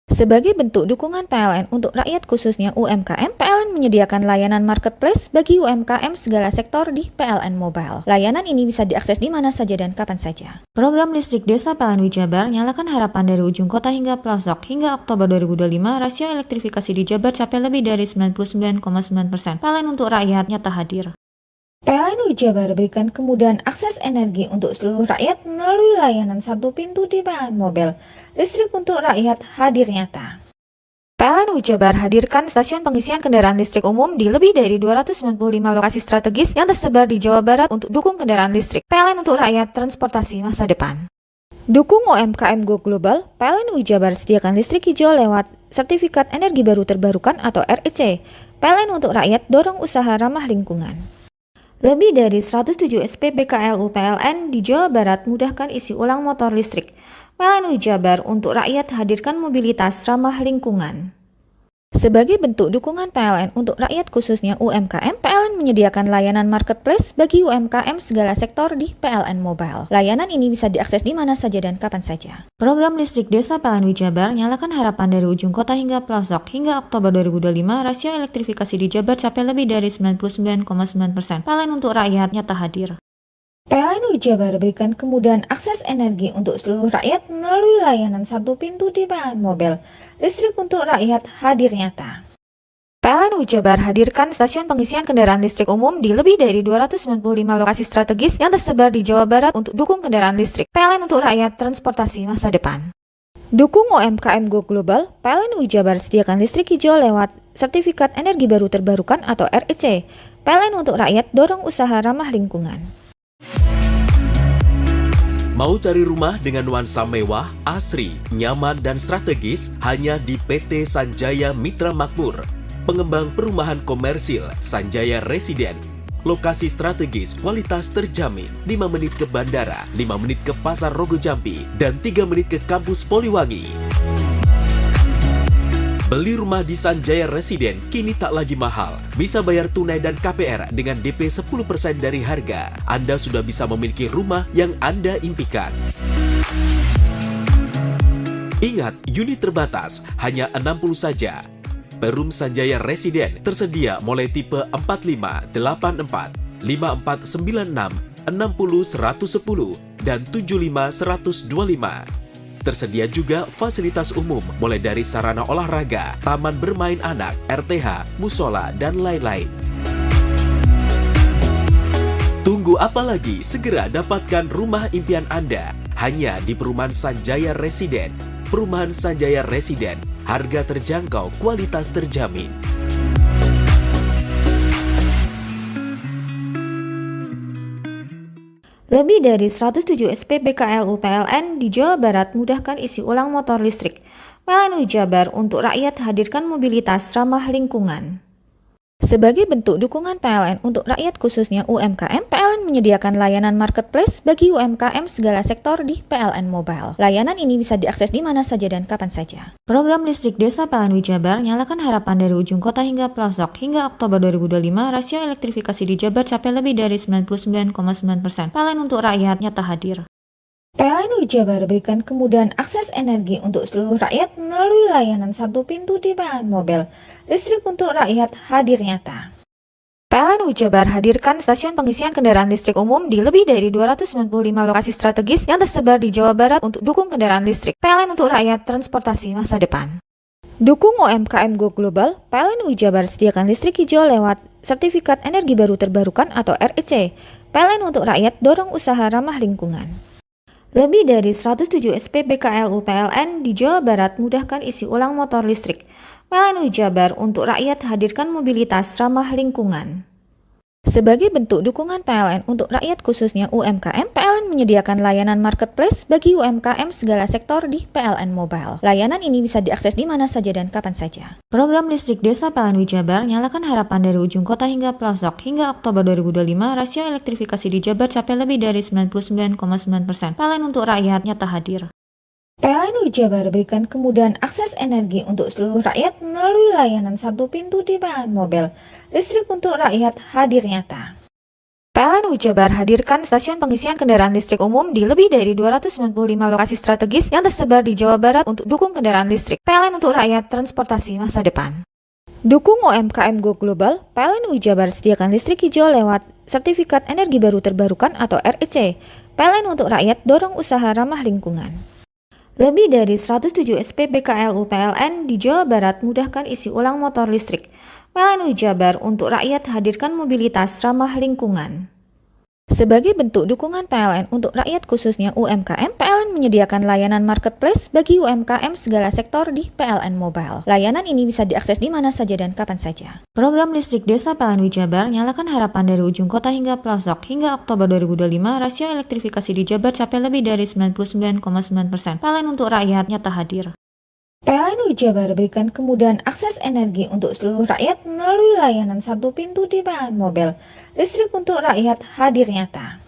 Sebagai bentuk dukungan PLN untuk rakyat khususnya UMKM, PLN menyediakan layanan marketplace bagi UMKM segala sektor di PLN Mobile. Layanan ini bisa diakses di mana saja dan kapan saja. Program listrik desa PLN Jabar nyalakan harapan dari ujung kota hingga pelosok. Hingga Oktober 2025, rasio elektrifikasi di Jabar capai lebih dari 99,9%. PLN untuk rakyat nyata hadir. PLN Jabar berikan kemudahan akses energi untuk seluruh rakyat melalui layanan satu pintu di PLN Mobile. Listrik untuk rakyat hadir nyata. PLN Jabar hadirkan stasiun pengisian kendaraan listrik umum di lebih dari 295 lokasi strategis yang tersebar di Jawa Barat untuk dukung kendaraan listrik. PLN untuk rakyat transportasi masa depan. Dukung UMKM Go Global, PLN Jabar sediakan listrik hijau lewat Sertifikat Energi Baru Terbarukan atau REC. PLN untuk rakyat dorong usaha ramah lingkungan. Lebih dari 107 SPBKLU PLN di Jawa Barat mudahkan isi ulang motor listrik. PLN Jabar untuk rakyat hadirkan mobilitas ramah lingkungan. Sebagai bentuk dukungan PLN untuk rakyat khususnya UMKM, PLN menyediakan layanan marketplace bagi UMKM segala sektor di PLN Mobile. Layanan ini bisa diakses di mana saja dan kapan saja. Program listrik desa PLN Jabar nyalakan harapan dari ujung kota hingga pelosok. Hingga Oktober 2025, rasio elektrifikasi di Jabar capai lebih dari 99,9%. PLN untuk rakyat nyata hadir. PLN Jabar berikan kemudahan akses energi untuk seluruh rakyat melalui layanan satu pintu di PLN Mobile. Listrik untuk rakyat hadir nyata. PLN Jabar hadirkan stasiun pengisian kendaraan listrik umum di lebih dari 295 lokasi strategis yang tersebar di Jawa Barat untuk dukung kendaraan listrik. PLN untuk rakyat transportasi masa depan. Dukung UMKM Go Global, PLN Jabar sediakan listrik hijau lewat Sertifikat Energi Baru Terbarukan atau REC. PLN untuk rakyat dorong usaha ramah lingkungan. Mau cari rumah dengan nuansa mewah, asri, nyaman, dan strategis hanya di PT Sanjaya Mitra Makmur. Pengembang perumahan komersil Sanjaya Residen. Lokasi strategis, kualitas terjamin. 5 menit ke bandara, 5 menit ke Pasar Rogo Jampi, dan 3 menit ke kampus Poliwangi. Beli rumah di Sanjaya Residen kini tak lagi mahal. Bisa bayar tunai dan KPR dengan DP 10% dari harga. Anda sudah bisa memiliki rumah yang Anda impikan. Ingat, unit terbatas, hanya 60 saja. Perum Sanjaya Residen tersedia mulai tipe 45, 84, 5496, 60 110, dan 75 125. Tersedia juga fasilitas umum mulai dari sarana olahraga, taman bermain anak, RTH, musola, dan lain-lain. Tunggu apa lagi? Segera dapatkan rumah impian Anda. hanya di Perumahan Sanjaya Residen. Perumahan Sanjaya Residen, harga terjangkau, kualitas terjamin. Lebih dari 107 SPBKLU PLN di Jawa Barat mudahkan isi ulang motor listrik. PLN Jabar untuk rakyat hadirkan mobilitas ramah lingkungan. Sebagai bentuk dukungan PLN untuk rakyat khususnya UMKM, PLN menyediakan layanan marketplace bagi UMKM segala sektor di PLN Mobile. Layanan ini bisa diakses di mana saja dan kapan saja. Program listrik desa PLN Jabar nyalakan harapan dari ujung kota hingga pelosok. Hingga Oktober 2025, rasio elektrifikasi di Jabar capai lebih dari 99,9%. PLN untuk rakyat nyata hadir. PLN Jabar berikan kemudahan akses energi untuk seluruh rakyat melalui layanan satu pintu di PLN Mobile. Listrik untuk rakyat hadir nyata. PLN Jabar hadirkan stasiun pengisian kendaraan listrik umum di lebih dari 295 lokasi strategis yang tersebar di Jawa Barat untuk dukung kendaraan listrik. PLN untuk rakyat transportasi masa depan. Dukung UMKM Go Global, PLN Jabar sediakan listrik hijau lewat Sertifikat Energi Baru Terbarukan atau REC. PLN untuk rakyat dorong usaha ramah lingkungan. Lebih dari 107 SPBKLU PLN di Jawa Barat mudahkan isi ulang motor listrik. PLN Jabar untuk rakyat hadirkan mobilitas ramah lingkungan. Sebagai bentuk dukungan PLN untuk rakyat khususnya UMKM, PLN menyediakan layanan marketplace bagi UMKM segala sektor di PLN Mobile. Layanan ini bisa diakses di mana saja dan kapan saja. Program listrik desa PLN Jabar nyalakan harapan dari ujung kota hingga pelosok. Hingga Oktober 2025, rasio elektrifikasi di Jabar capai lebih dari 99,9%. PLN untuk rakyat nyata hadir. PLN Jabar berikan kemudahan akses energi untuk seluruh rakyat melalui layanan satu pintu di PLN Mobile. Listrik untuk rakyat hadir nyata. PLN Jabar hadirkan stasiun pengisian kendaraan listrik umum di lebih dari 295 lokasi strategis yang tersebar di Jawa Barat untuk dukung kendaraan listrik. PLN untuk rakyat transportasi masa depan. Dukung UMKM Go Global, PLN Jabar sediakan listrik hijau lewat Sertifikat Energi Baru Terbarukan atau REC. PLN untuk rakyat dorong usaha ramah lingkungan. Lebih dari 107 SPBKLU PLN di Jawa Barat mudahkan isi ulang motor listrik. PLN Jabar untuk rakyat hadirkan mobilitas ramah lingkungan. Sebagai bentuk dukungan PLN untuk rakyat khususnya UMKM, PLN menyediakan layanan marketplace bagi UMKM segala sektor di PLN Mobile. Layanan ini bisa diakses di mana saja dan kapan saja. Program listrik desa PLN Jabar nyalakan harapan dari ujung kota hingga pelosok. Hingga Oktober 2025, rasio elektrifikasi di Jabar capai lebih dari 99,9%. PLN untuk rakyat nyata hadir. PLN Jabar berikan kemudahan akses energi untuk seluruh rakyat melalui layanan satu pintu di PLN Mobile. Listrik untuk rakyat hadir nyata.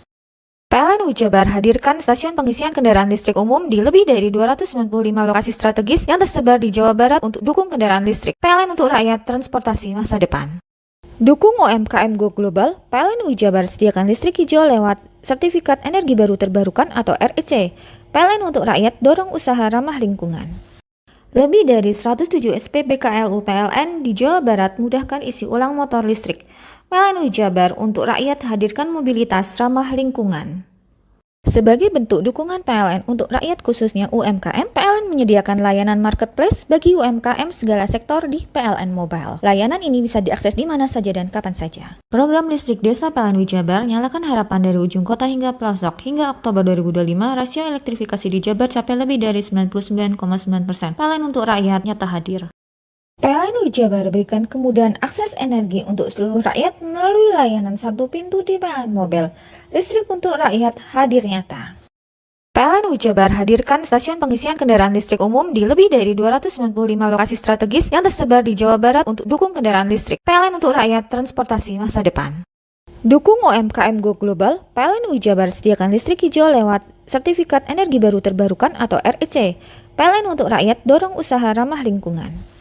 PLN Jabar hadirkan stasiun pengisian kendaraan listrik umum di lebih dari 295 lokasi strategis yang tersebar di Jawa Barat untuk dukung kendaraan listrik. PLN untuk rakyat transportasi masa depan. Dukung UMKM Go Global, PLN Jabar sediakan listrik hijau lewat Sertifikat Energi Baru Terbarukan atau REC. PLN untuk rakyat dorong usaha ramah lingkungan. Lebih dari 107 SPBKLU PLN di Jawa Barat mudahkan isi ulang motor listrik. PLN Jabar untuk rakyat hadirkan mobilitas ramah lingkungan. Sebagai bentuk dukungan PLN untuk rakyat khususnya UMKM, PLN menyediakan layanan marketplace bagi UMKM segala sektor di PLN Mobile. Layanan ini bisa diakses di mana saja dan kapan saja. Program listrik desa PLN Jabar nyalakan harapan dari ujung kota hingga pelosok. Hingga Oktober 2025, rasio elektrifikasi di Jabar capai lebih dari 99,9%. PLN untuk rakyat nyata hadir. PLN Jabar berikan kemudahan akses energi untuk seluruh rakyat melalui layanan satu pintu di PLN Mobile. Listrik untuk rakyat hadir nyata. PLN Jabar hadirkan stasiun pengisian kendaraan listrik umum di lebih dari 295 lokasi strategis yang tersebar di Jawa Barat untuk dukung kendaraan listrik. PLN untuk rakyat transportasi masa depan. Dukung UMKM Go Global, PLN Jabar sediakan listrik hijau lewat Sertifikat Energi Baru Terbarukan atau REC. PLN untuk rakyat dorong usaha ramah lingkungan.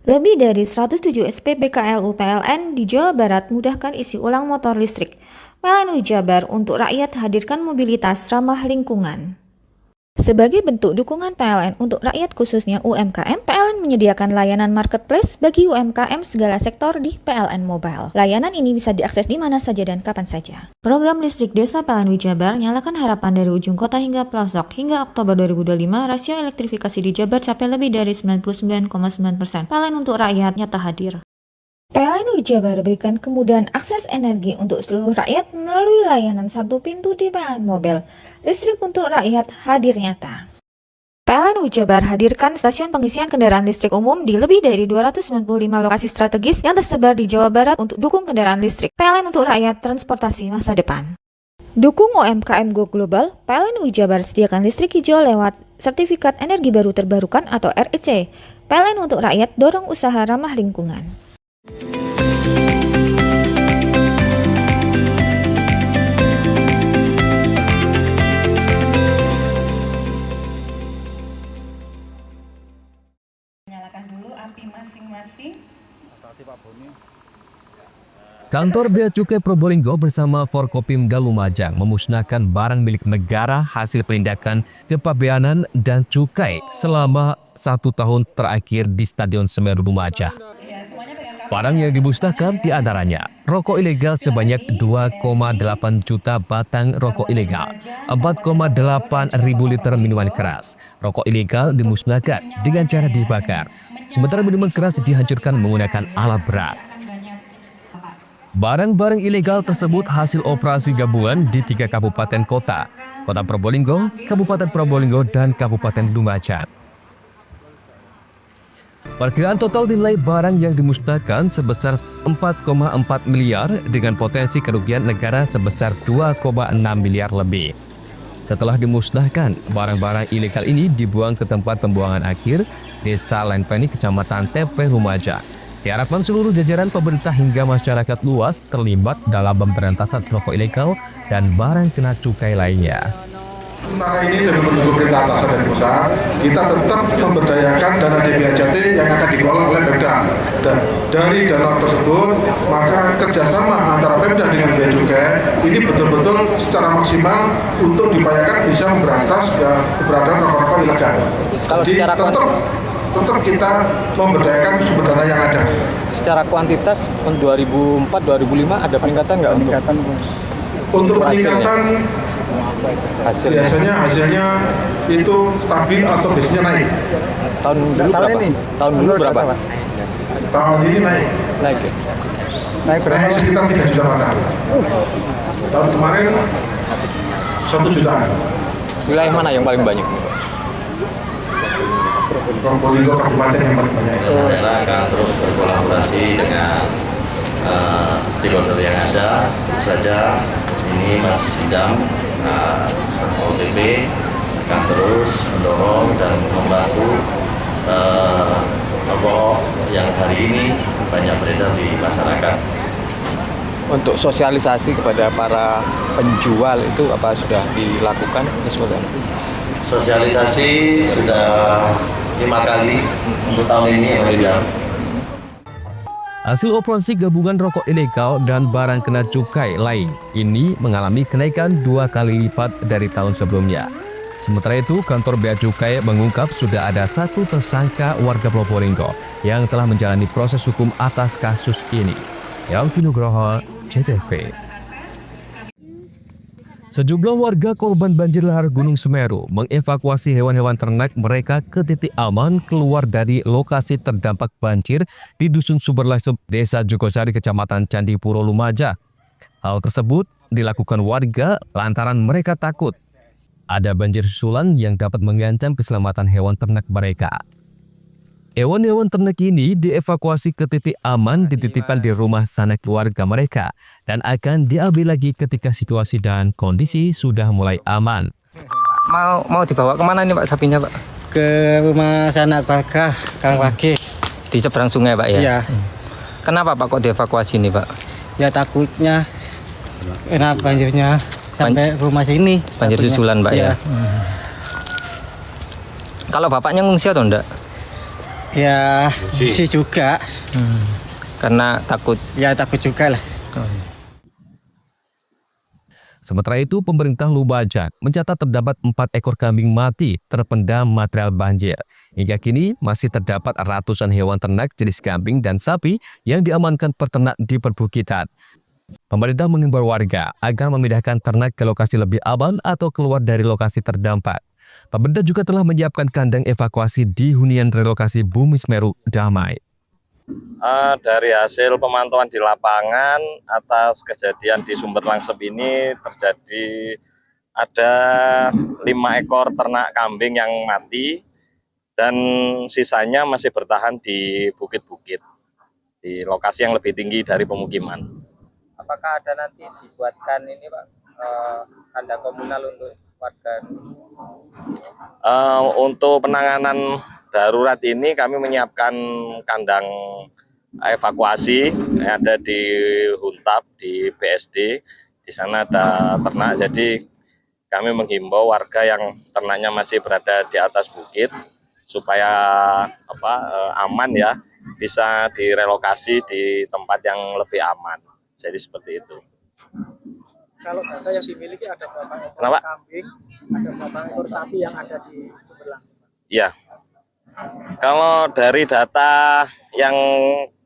Lebih dari 107 SPBKLU PLN di Jawa Barat mudahkan isi ulang motor listrik. PLN Jabar untuk rakyat hadirkan mobilitas ramah lingkungan. Sebagai bentuk dukungan PLN untuk rakyat khususnya UMKM, PLN menyediakan layanan marketplace bagi UMKM segala sektor di PLN Mobile. Layanan ini bisa diakses di mana saja dan kapan saja. Program listrik desa PLN Jabar nyalakan harapan dari ujung kota hingga pelosok. Hingga Oktober 2025, rasio elektrifikasi di Jabar capai lebih dari 99,9%. PLN untuk rakyat nyata hadir. PLN Jabar berikan kemudahan akses energi untuk seluruh rakyat melalui layanan satu pintu di PLN Mobil. Listrik untuk rakyat hadir nyata. PLN Jabar hadirkan stasiun pengisian kendaraan listrik umum di lebih dari 295 lokasi strategis yang tersebar di Jawa Barat untuk dukung kendaraan listrik. PLN untuk rakyat transportasi masa depan. Dukung UMKM Go Global, PLN Jabar sediakan listrik hijau lewat Sertifikat Energi Baru Terbarukan atau REC. PLN untuk rakyat dorong usaha ramah lingkungan. Nyalakan dulu api masing-masing. Kantor Bea Cukai Probolinggo bersama Forkopimda Lumajang memusnahkan barang milik negara hasil penindakan kepabeanan dan cukai selama 1 tahun terakhir di Stadion Semeru Lumajang. Barang yang dimusnahkan diantaranya rokok ilegal sebanyak 2,8 juta batang rokok ilegal, 4,8 ribu liter minuman keras. Rokok ilegal dimusnahkan dengan cara dibakar, sementara minuman keras dihancurkan menggunakan alat berat. Barang-barang ilegal tersebut hasil operasi gabungan di 3 kabupaten kota, Kota Probolinggo, Kabupaten Probolinggo, dan Kabupaten Lumajang. Perkiraan total nilai barang yang dimusnahkan sebesar 4,4 miliar dengan potensi kerugian negara sebesar 2,6 miliar lebih. Setelah dimusnahkan, barang-barang ilegal ini dibuang ke tempat pembuangan akhir Desa Lenpeni, Kecamatan Tepe, Lumajang. Diharapkan seluruh jajaran pemerintah hingga masyarakat luas terlibat dalam pemberantasan rokok ilegal dan barang kena cukai lainnya. Sementara ini sebelum menunggu perintah atasan dari pusat, kita tetap memberdayakan dana DBHJT yang akan dikelola oleh Pemda. Dan dari dana tersebut, maka kerjasama antara Pemda dengan Bea Cukai ini betul-betul secara maksimal untuk diupayakan bisa memberantas keberadaan rokok-rokok ilegal. Jadi tetap kita memberdayakan sumber dana yang ada. Secara kuantitas untuk 2004-2005 ada peningkatan nggak? Untuk peningkatan biasanya hasilnya itu stabil atau biasanya naik. Tahun dulu berapa? Tahun ini naik. Naik berapa? Naik sekitar 3 juta batang. Tahun kemarin 1 jutaan. Wilayah mana yang paling banyak? Probolinggo Kabupaten yang paling banyak. Kita akan terus berkolaborasi dengan stakeholder yang ada. Tentu saja ini Mas Sidam, Satpol PP akan terus mendorong dan membantu rokok yang hari ini banyak beredar di masyarakat. Untuk sosialisasi kepada para penjual itu apa sudah dilakukan? Sosialisasi sudah 5 kali untuk tahun ini ya. Hasil operasi gabungan rokok ilegal dan barang kena cukai lain ini mengalami kenaikan 2 kali lipat dari tahun sebelumnya. Sementara itu, kantor Bea Cukai mengungkap sudah ada 1 tersangka warga Probolinggo yang telah menjalani proses hukum atas kasus ini. Yongki Nugroho, CTV. Sejumlah warga korban banjir lahar Gunung Semeru mengevakuasi hewan-hewan ternak mereka ke titik aman keluar dari lokasi terdampak banjir di Dusun Sumberlasem, Desa Jogosari, Kecamatan Candipuro, Lumajang. Hal tersebut dilakukan warga lantaran mereka takut ada banjir susulan yang dapat mengancam keselamatan hewan ternak mereka. Hewan-hewan ternak ini dievakuasi ke titik aman dititipkan di rumah sanak keluarga mereka dan akan diambil lagi ketika situasi dan kondisi sudah mulai aman. Mau dibawa kemana ini Pak sapinya Pak? Ke rumah sanak keluarga Kang Wage. Di seberang sungai Pak ya? Iya. Kenapa Pak kok dievakuasi ini Pak? Ya takutnya kena banjirnya sampai rumah sini. Banjir susulan Pak ya? Kalau bapaknya ngungsi atau enggak? Ya, sih juga. Karena takut? Ya takut juga lah. Sementara itu, pemerintah Lumajang mencatat terdapat 4 ekor kambing mati terpendam material banjir. Hingga kini masih terdapat ratusan hewan ternak jenis kambing dan sapi yang diamankan peternak di perbukitan. Pemerintah mengimbau warga agar memindahkan ternak ke lokasi lebih aman atau keluar dari lokasi terdampak. Pemerintah juga telah menyiapkan kandang evakuasi di hunian relokasi Bumi Semeru Damai. Dari hasil pemantauan di lapangan atas kejadian di Sumber Langsep ini terjadi ada 5 ekor ternak kambing yang mati dan sisanya masih bertahan di bukit-bukit di lokasi yang lebih tinggi dari pemukiman. Apakah ada nanti dibuatkan ini Pak kandang komunal untuk warga? Untuk penanganan darurat ini kami menyiapkan kandang evakuasi yang ada di Huntap, di BSD. Di sana ada ternak, jadi kami menghimbau warga yang ternaknya masih berada di atas bukit supaya aman ya, bisa direlokasi di tempat yang lebih aman. Jadi seperti itu. Kalau data yang dimiliki ada berapa ekor Kenapa? kambing, ada berapa ekor sapi yang ada di Sumber Langsep? Ya, kalau dari data yang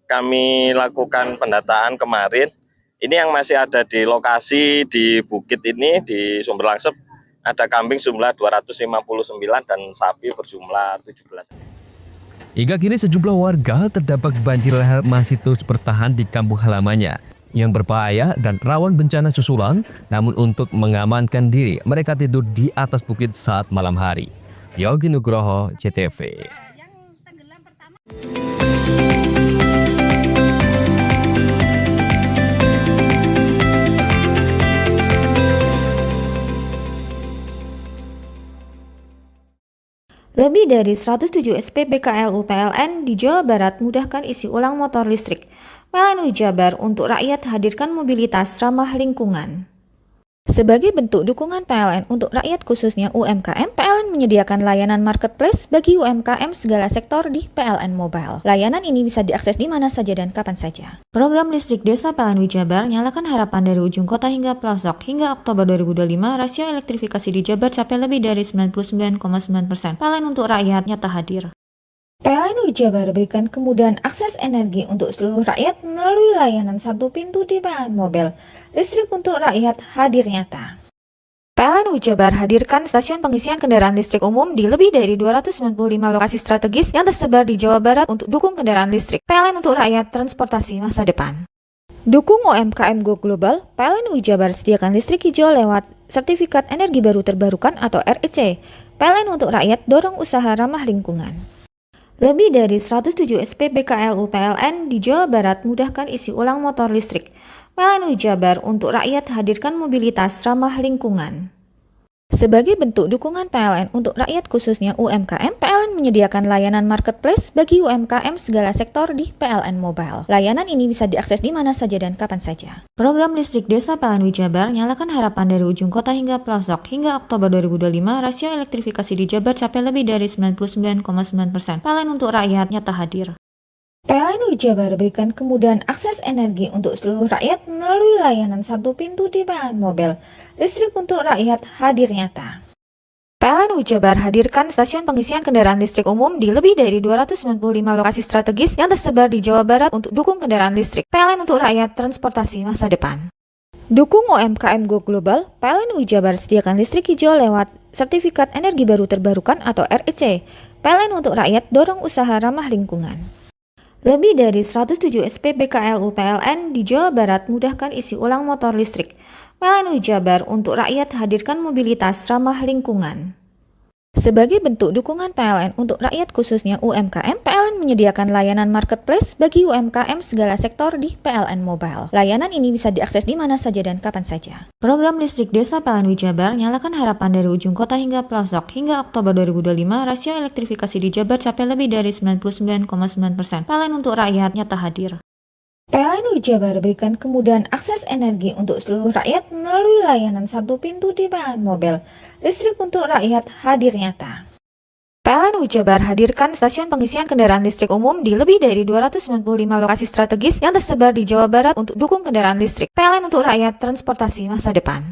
kami lakukan pendataan kemarin, ini yang masih ada di lokasi di bukit ini di Sumber Langsep, ada kambing jumlah 259 dan sapi berjumlah 17. Hingga kini sejumlah warga terdampak banjir lahar masih terus bertahan di kampung halamannya yang berbahaya dan rawan bencana susulan. Namun untuk mengamankan diri, mereka tidur di atas bukit saat malam hari. Yogi Nugroho, CTV. Lebih dari 107 SPBKLU PLN di Jawa Barat mudahkan isi ulang motor listrik. PLN Jabar untuk rakyat hadirkan mobilitas ramah lingkungan. Sebagai bentuk dukungan PLN untuk rakyat khususnya UMKM, PLN menyediakan layanan marketplace bagi UMKM segala sektor di PLN Mobile. Layanan ini bisa diakses di mana saja dan kapan saja. Program listrik desa PLN Jabar nyalakan harapan dari ujung kota hingga pelosok. Hingga Oktober 2025, rasio elektrifikasi di Jabar capai lebih dari 99,9%. PLN untuk rakyat nyata hadir. PLN Jabar berikan kemudahan akses energi untuk seluruh rakyat melalui layanan satu pintu di PLN Mobile. Listrik untuk rakyat hadir nyata. PLN Jabar hadirkan stasiun pengisian kendaraan listrik umum di lebih dari 295 lokasi strategis yang tersebar di Jawa Barat untuk dukung kendaraan listrik. PLN untuk rakyat transportasi masa depan. Dukung UMKM Go Global, PLN Jabar sediakan listrik hijau lewat Sertifikat Energi Baru Terbarukan atau REC. PLN untuk rakyat dorong usaha ramah lingkungan. Lebih dari 107 SPBKLU PLN di Jawa Barat mudahkan isi ulang motor listrik. PLN Jabar untuk rakyat hadirkan mobilitas ramah lingkungan. Sebagai bentuk dukungan PLN untuk rakyat khususnya UMKM, PLN menyediakan layanan marketplace bagi UMKM segala sektor di PLN Mobile. Layanan ini bisa diakses di mana saja dan kapan saja. Program listrik desa PLN Jabar nyalakan harapan dari ujung kota hingga pelosok. Hingga Oktober 2025, rasio elektrifikasi di Jabar capai lebih dari 99,9%. PLN untuk rakyat nyata hadir. PLN Jabar berikan kemudahan akses energi untuk seluruh rakyat melalui layanan satu pintu di PLN Mobile. Listrik untuk rakyat hadir nyata. PLN Jabar hadirkan stasiun pengisian kendaraan listrik umum di lebih dari 295 lokasi strategis yang tersebar di Jawa Barat untuk dukung kendaraan listrik. PLN untuk rakyat transportasi masa depan. Dukung UMKM Go Global, PLN Jabar sediakan listrik hijau lewat Sertifikat Energi Baru Terbarukan atau REC. PLN untuk rakyat dorong usaha ramah lingkungan. Lebih dari 107 SPBKLU PLN di Jawa Barat mudahkan isi ulang motor listrik. PLN Jabar untuk rakyat hadirkan mobilitas ramah lingkungan. Sebagai bentuk dukungan PLN untuk rakyat khususnya UMKM, PLN menyediakan layanan marketplace bagi UMKM segala sektor di PLN Mobile. Layanan ini bisa diakses di mana saja dan kapan saja. Program listrik desa PLN Jabar nyalakan harapan dari ujung kota hingga pelosok. Hingga Oktober 2025, rasio elektrifikasi di Jabar capai lebih dari 99,9%. PLN untuk rakyat nyata hadir. PLN Jabar berikan kemudahan akses energi untuk seluruh rakyat melalui layanan satu pintu di PLN Mobile. Listrik untuk rakyat hadir nyata. PLN Jabar hadirkan stasiun pengisian kendaraan listrik umum di lebih dari 295 lokasi strategis yang tersebar di Jawa Barat untuk dukung kendaraan listrik. PLN untuk rakyat transportasi masa depan.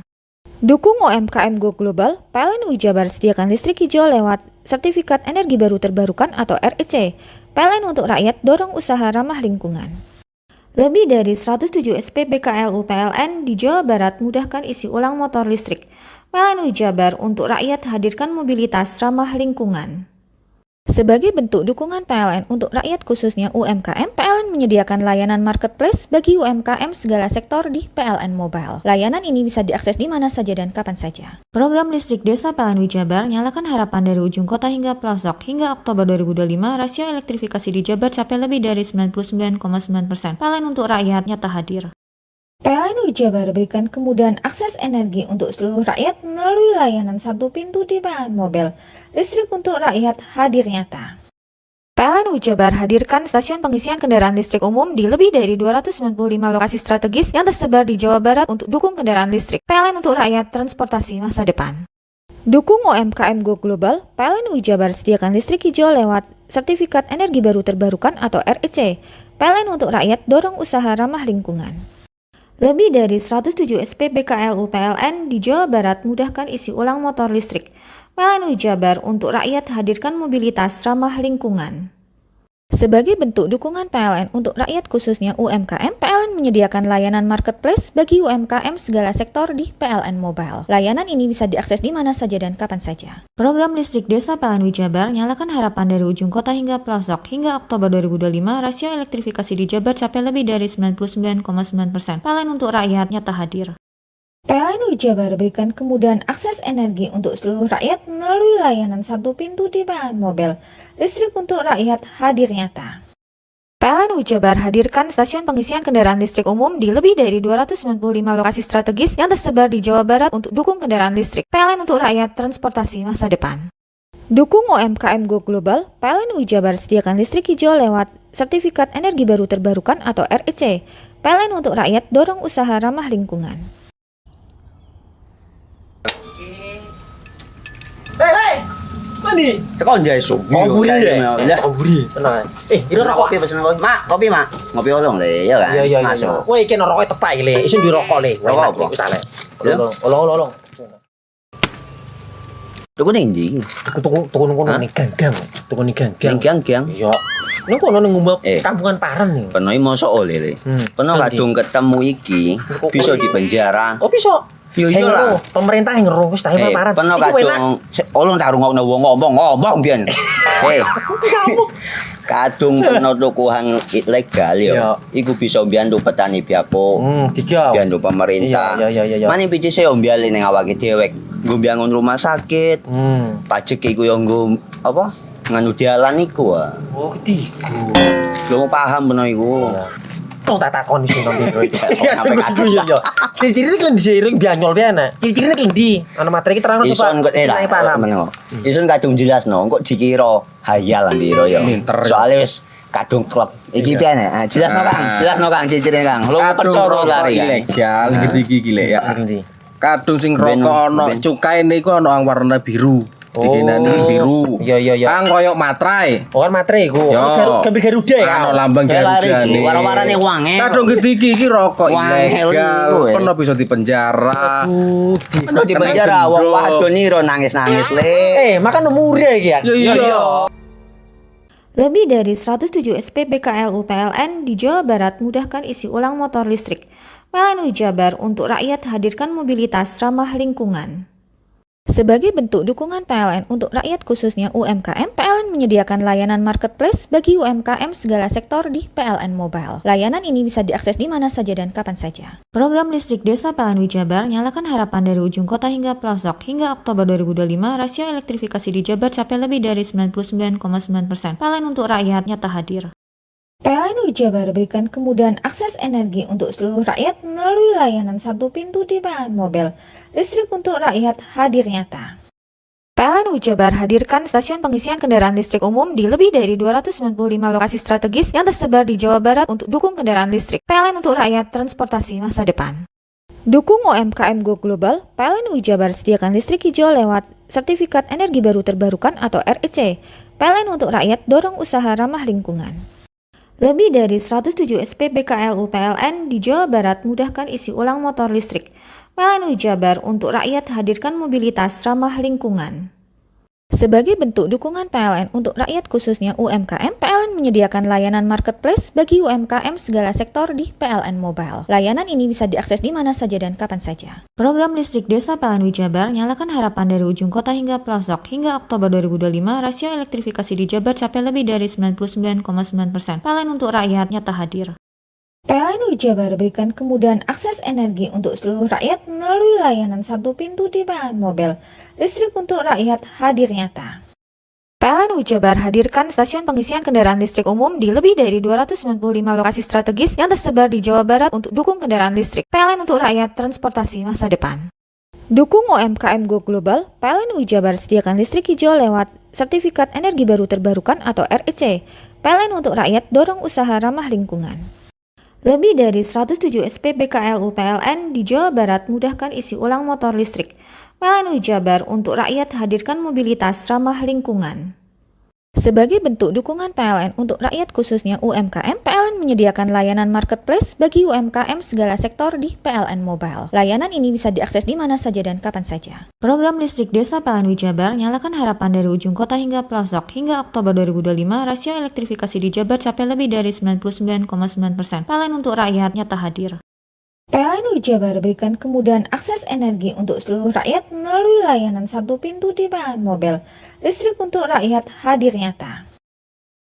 Dukung UMKM Go Global, PLN Jabar sediakan listrik hijau lewat Sertifikat Energi Baru Terbarukan atau REC. PLN untuk rakyat dorong usaha ramah lingkungan. Lebih dari 107 SPBKLU PLN di Jawa Barat mudahkan isi ulang motor listrik. PLN Jabar untuk rakyat hadirkan mobilitas ramah lingkungan. Sebagai bentuk dukungan PLN untuk rakyat khususnya UMKM, PLN menyediakan layanan marketplace bagi UMKM segala sektor di PLN Mobile. Layanan ini bisa diakses di mana saja dan kapan saja. Program listrik desa PLN Jabar nyalakan harapan dari ujung kota hingga pelosok. Hingga Oktober 2025, rasio elektrifikasi di Jabar capai lebih dari 99,9%. PLN untuk rakyat nyata hadir. PLN Jabar berikan kemudahan akses energi untuk seluruh rakyat melalui layanan satu pintu di PLN Mobile. Listrik untuk rakyat hadir nyata. PLN Jabar hadirkan stasiun pengisian kendaraan listrik umum di lebih dari 295 lokasi strategis yang tersebar di Jawa Barat untuk dukung kendaraan listrik. PLN untuk rakyat transportasi masa depan. Dukung UMKM Go Global, PLN Jabar sediakan listrik hijau lewat Sertifikat Energi Baru Terbarukan atau REC. PLN untuk rakyat dorong usaha ramah lingkungan. Lebih dari 107 SPBKLU PLN di Jawa Barat mudahkan isi ulang motor listrik. PLN Jabar untuk rakyat hadirkan mobilitas ramah lingkungan. Sebagai bentuk dukungan PLN untuk rakyat khususnya UMKM, PLN menyediakan layanan marketplace bagi UMKM segala sektor di PLN Mobile. Layanan ini bisa diakses di mana saja dan kapan saja. Program listrik desa PLN Jabar nyalakan harapan dari ujung kota hingga pelosok. Hingga Oktober 2025, rasio elektrifikasi di Jabar capai lebih dari 99,9%. PLN untuk rakyat nyata hadir. PLN Jabar berikan kemudahan akses energi untuk seluruh rakyat melalui layanan satu pintu di PLN Mobile. Listrik untuk rakyat hadir nyata. PLN Jabar hadirkan stasiun pengisian kendaraan listrik umum di lebih dari 295 lokasi strategis yang tersebar di Jawa Barat untuk dukung kendaraan listrik. PLN untuk rakyat transportasi masa depan. Dukung UMKM Go Global, PLN Jabar sediakan listrik hijau lewat Sertifikat Energi Baru Terbarukan atau REC. PLN untuk rakyat dorong usaha ramah lingkungan. Mandi. Tekan jaya su. Ngoburi deh. Ngoburi. Tenang. Ini rokok. Kopi pesen kopi. Mak, kopi mak. Ngopi olong le, ya kan? Iya. Masuk. Woi, kena rokoknya tepak le. Isun dirokok le. Rokok apa? Olong. Tuku ndi? Tuku ning ganggang. Tuku ning ganggang. Ganggang. Iya. Nang kono ning ngumbat kampungan Paren nih. Peno iki mosok oleh le. Peno kadung ketemu iki bisa dipenjara. Oh, bisa. Yo iya lah. Pemerintah yang ngeru wis tahe paparan. Peno kadung olong tak rungokno wong ngomong biyen. Kadung peno tuku hang ilegal yo. Iku bisa mbiyantu petani biako. Mbiyantu pemerintah. Iya. Mane pici se mbiali ning awake dhewek. Nggo mbiangun rumah sakit. Pajak iku yo nggo apa? Nganu dalan iku. Oh, ketiku. Lu paham peno iku. Tong tak takon iso nang biro iki. Iya. Ciri-cirine kan diseiring bianyol piana. Ciri-cirine kan ndi? Ana materi iki terang Ison kok meneng. Ison kadung jelasno, kok dikira hayal biro ya. Soale wis kadung klub. Iki piana? Jelasno Kang, ciri-cirine Kang. Lu percaya lari ilegal iki lek ya. Kadung sing rokok ana cukaine iku ana warna biru. Dikenani biru. Iya. Kang koyo matrai. Oh, kan matrai iku. Gambar Garuda ya. Ana lambang Garuda iki. Warna-warnane wangel. Kadung iki rokok ilegal. Peno bisa dipenjara. Peno dipenjara wong wadon iro nangis-nangis le. Makan murah iki ya. Iya. Lebih dari 107 SPBKLU PLN di Jawa Barat mudahkan isi ulang motor listrik. PLN Jabar untuk rakyat hadirkan mobilitas ramah lingkungan. Sebagai bentuk dukungan PLN untuk rakyat khususnya UMKM, PLN menyediakan layanan marketplace bagi UMKM segala sektor di PLN Mobile. Layanan ini bisa diakses di mana saja dan kapan saja. Program listrik desa PLN Jabar nyalakan harapan dari ujung kota hingga pelosok. Hingga Oktober 2025, rasio elektrifikasi di Jabar capai lebih dari 99,9%. PLN untuk rakyat nyata hadir. PLN Jabar berikan kemudahan akses energi untuk seluruh rakyat melalui layanan satu pintu di PLN Mobile. Listrik untuk rakyat hadir nyata. PLN Jabar hadirkan stasiun pengisian kendaraan listrik umum di lebih dari 295 lokasi strategis yang tersebar di Jawa Barat untuk dukung kendaraan listrik. PLN untuk rakyat transportasi masa depan. Dukung UMKM Go Global, PLN Jabar sediakan listrik hijau lewat Sertifikat Energi Baru Terbarukan atau REC. PLN untuk rakyat dorong usaha ramah lingkungan. Lebih dari 107 SPBKLU PLN di Jawa Barat mudahkan isi ulang motor listrik. PLN Jabar untuk rakyat hadirkan mobilitas ramah lingkungan. Sebagai bentuk dukungan PLN untuk rakyat khususnya UMKM, PLN menyediakan layanan marketplace bagi UMKM segala sektor di PLN Mobile. Layanan ini bisa diakses di mana saja dan kapan saja. Program listrik desa PLN Jabar nyalakan harapan dari ujung kota hingga pelosok. Hingga Oktober 2025, rasio elektrifikasi di Jabar capai lebih dari 99,9%. PLN untuk rakyat nyata hadir. PLN Jabar berikan kemudahan akses energi untuk seluruh rakyat melalui layanan satu pintu di PLN Mobile. Listrik untuk rakyat hadir nyata. PLN Jabar hadirkan stasiun pengisian kendaraan listrik umum di lebih dari 295 lokasi strategis yang tersebar di Jawa Barat untuk dukung kendaraan listrik. PLN untuk rakyat transportasi masa depan. Dukung UMKM Go Global, PLN Jabar sediakan listrik hijau lewat Sertifikat Energi Baru Terbarukan atau REC. PLN untuk rakyat dorong usaha ramah lingkungan. Lebih dari 107 SPBKLU PLN di Jawa Barat mudahkan isi ulang motor listrik. PLN Jabar untuk rakyat hadirkan mobilitas ramah lingkungan. Sebagai bentuk dukungan PLN untuk rakyat khususnya UMKM, PLN menyediakan layanan marketplace bagi UMKM segala sektor di PLN Mobile. Layanan ini bisa diakses di mana saja dan kapan saja. Program listrik desa PLN Jabar nyalakan harapan dari ujung kota hingga pelosok. Hingga Oktober 2025, rasio elektrifikasi di Jabar capai lebih dari 99,9%. PLN untuk rakyat nyata hadir. PLN Jabar berikan kemudahan akses energi untuk seluruh rakyat melalui layanan satu pintu di PLN Mobile. Listrik untuk rakyat hadir nyata.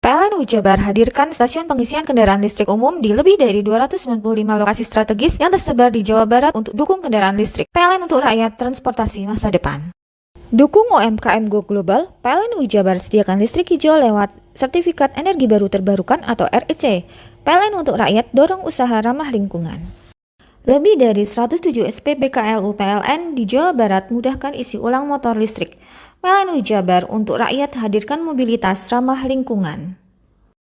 PLN Jabar hadirkan stasiun pengisian kendaraan listrik umum di lebih dari 295 lokasi strategis yang tersebar di Jawa Barat untuk dukung kendaraan listrik. PLN untuk rakyat transportasi masa depan. Dukung UMKM Go Global, PLN Jabar sediakan listrik hijau lewat Sertifikat Energi Baru Terbarukan atau REC. PLN untuk rakyat dorong usaha ramah lingkungan. Lebih dari 107 SPBKLU PLN di Jawa Barat mudahkan isi ulang motor listrik. PLN Jabar untuk rakyat hadirkan mobilitas ramah lingkungan.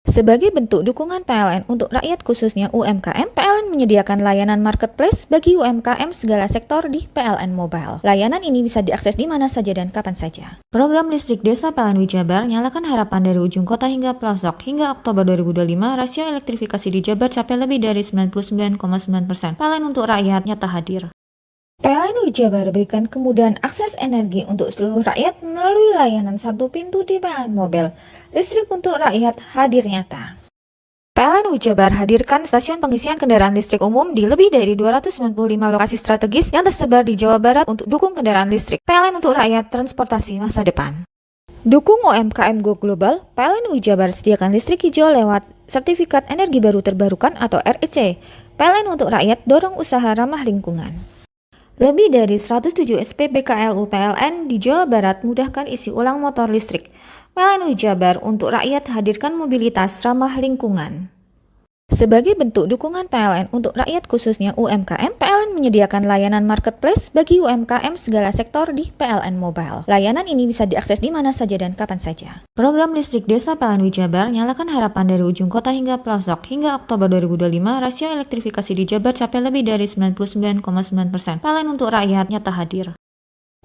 Sebagai bentuk dukungan PLN untuk rakyat khususnya UMKM, PLN menyediakan layanan marketplace bagi UMKM segala sektor di PLN Mobile. Layanan ini bisa diakses di mana saja dan kapan saja. Program listrik desa PLN Jabar nyalakan harapan dari ujung kota hingga pelosok. Hingga Oktober 2025, rasio elektrifikasi di Jabar capai lebih dari 99,9%. PLN untuk rakyat nyata hadir. PLN Jabar berikan kemudahan akses energi untuk seluruh rakyat melalui layanan satu pintu di PLN Mobile. Listrik untuk rakyat hadir nyata. PLN Jabar hadirkan stasiun pengisian kendaraan listrik umum di lebih dari 295 lokasi strategis yang tersebar di Jawa Barat untuk dukung kendaraan listrik. PLN untuk rakyat transportasi masa depan. Dukung UMKM Go Global, PLN Jabar sediakan listrik hijau lewat Sertifikat Energi Baru Terbarukan atau REC. PLN untuk rakyat dorong usaha ramah lingkungan. Lebih dari 107 SPBKLU PLN di Jawa Barat mudahkan isi ulang motor listrik. PLN Jabar untuk rakyat hadirkan mobilitas ramah lingkungan. Sebagai bentuk dukungan PLN untuk rakyat khususnya UMKM, PLN menyediakan layanan marketplace bagi UMKM segala sektor di PLN Mobile. Layanan ini bisa diakses di mana saja dan kapan saja. Program listrik desa PLN Jabar nyalakan harapan dari ujung kota hingga pelosok. Hingga Oktober 2025, rasio elektrifikasi di Jabar capai lebih dari 99,9%. PLN untuk rakyat nyata hadir.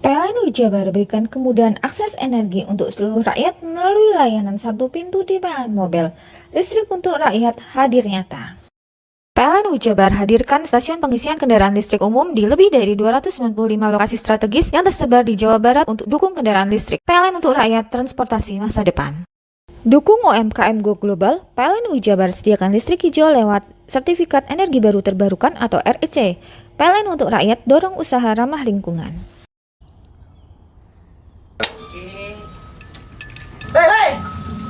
PLN Jabar berikan kemudahan akses energi untuk seluruh rakyat melalui layanan satu pintu di PLN Mobile. Listrik untuk rakyat hadir nyata. PLN Jabar hadirkan stasiun pengisian kendaraan listrik umum di lebih dari 295 lokasi strategis yang tersebar di Jawa Barat untuk dukung kendaraan listrik. PLN untuk rakyat transportasi masa depan. Dukung UMKM Go Global, PLN Jabar sediakan listrik hijau lewat Sertifikat Energi Baru Terbarukan atau REC. PLN untuk rakyat dorong usaha ramah lingkungan. Hei,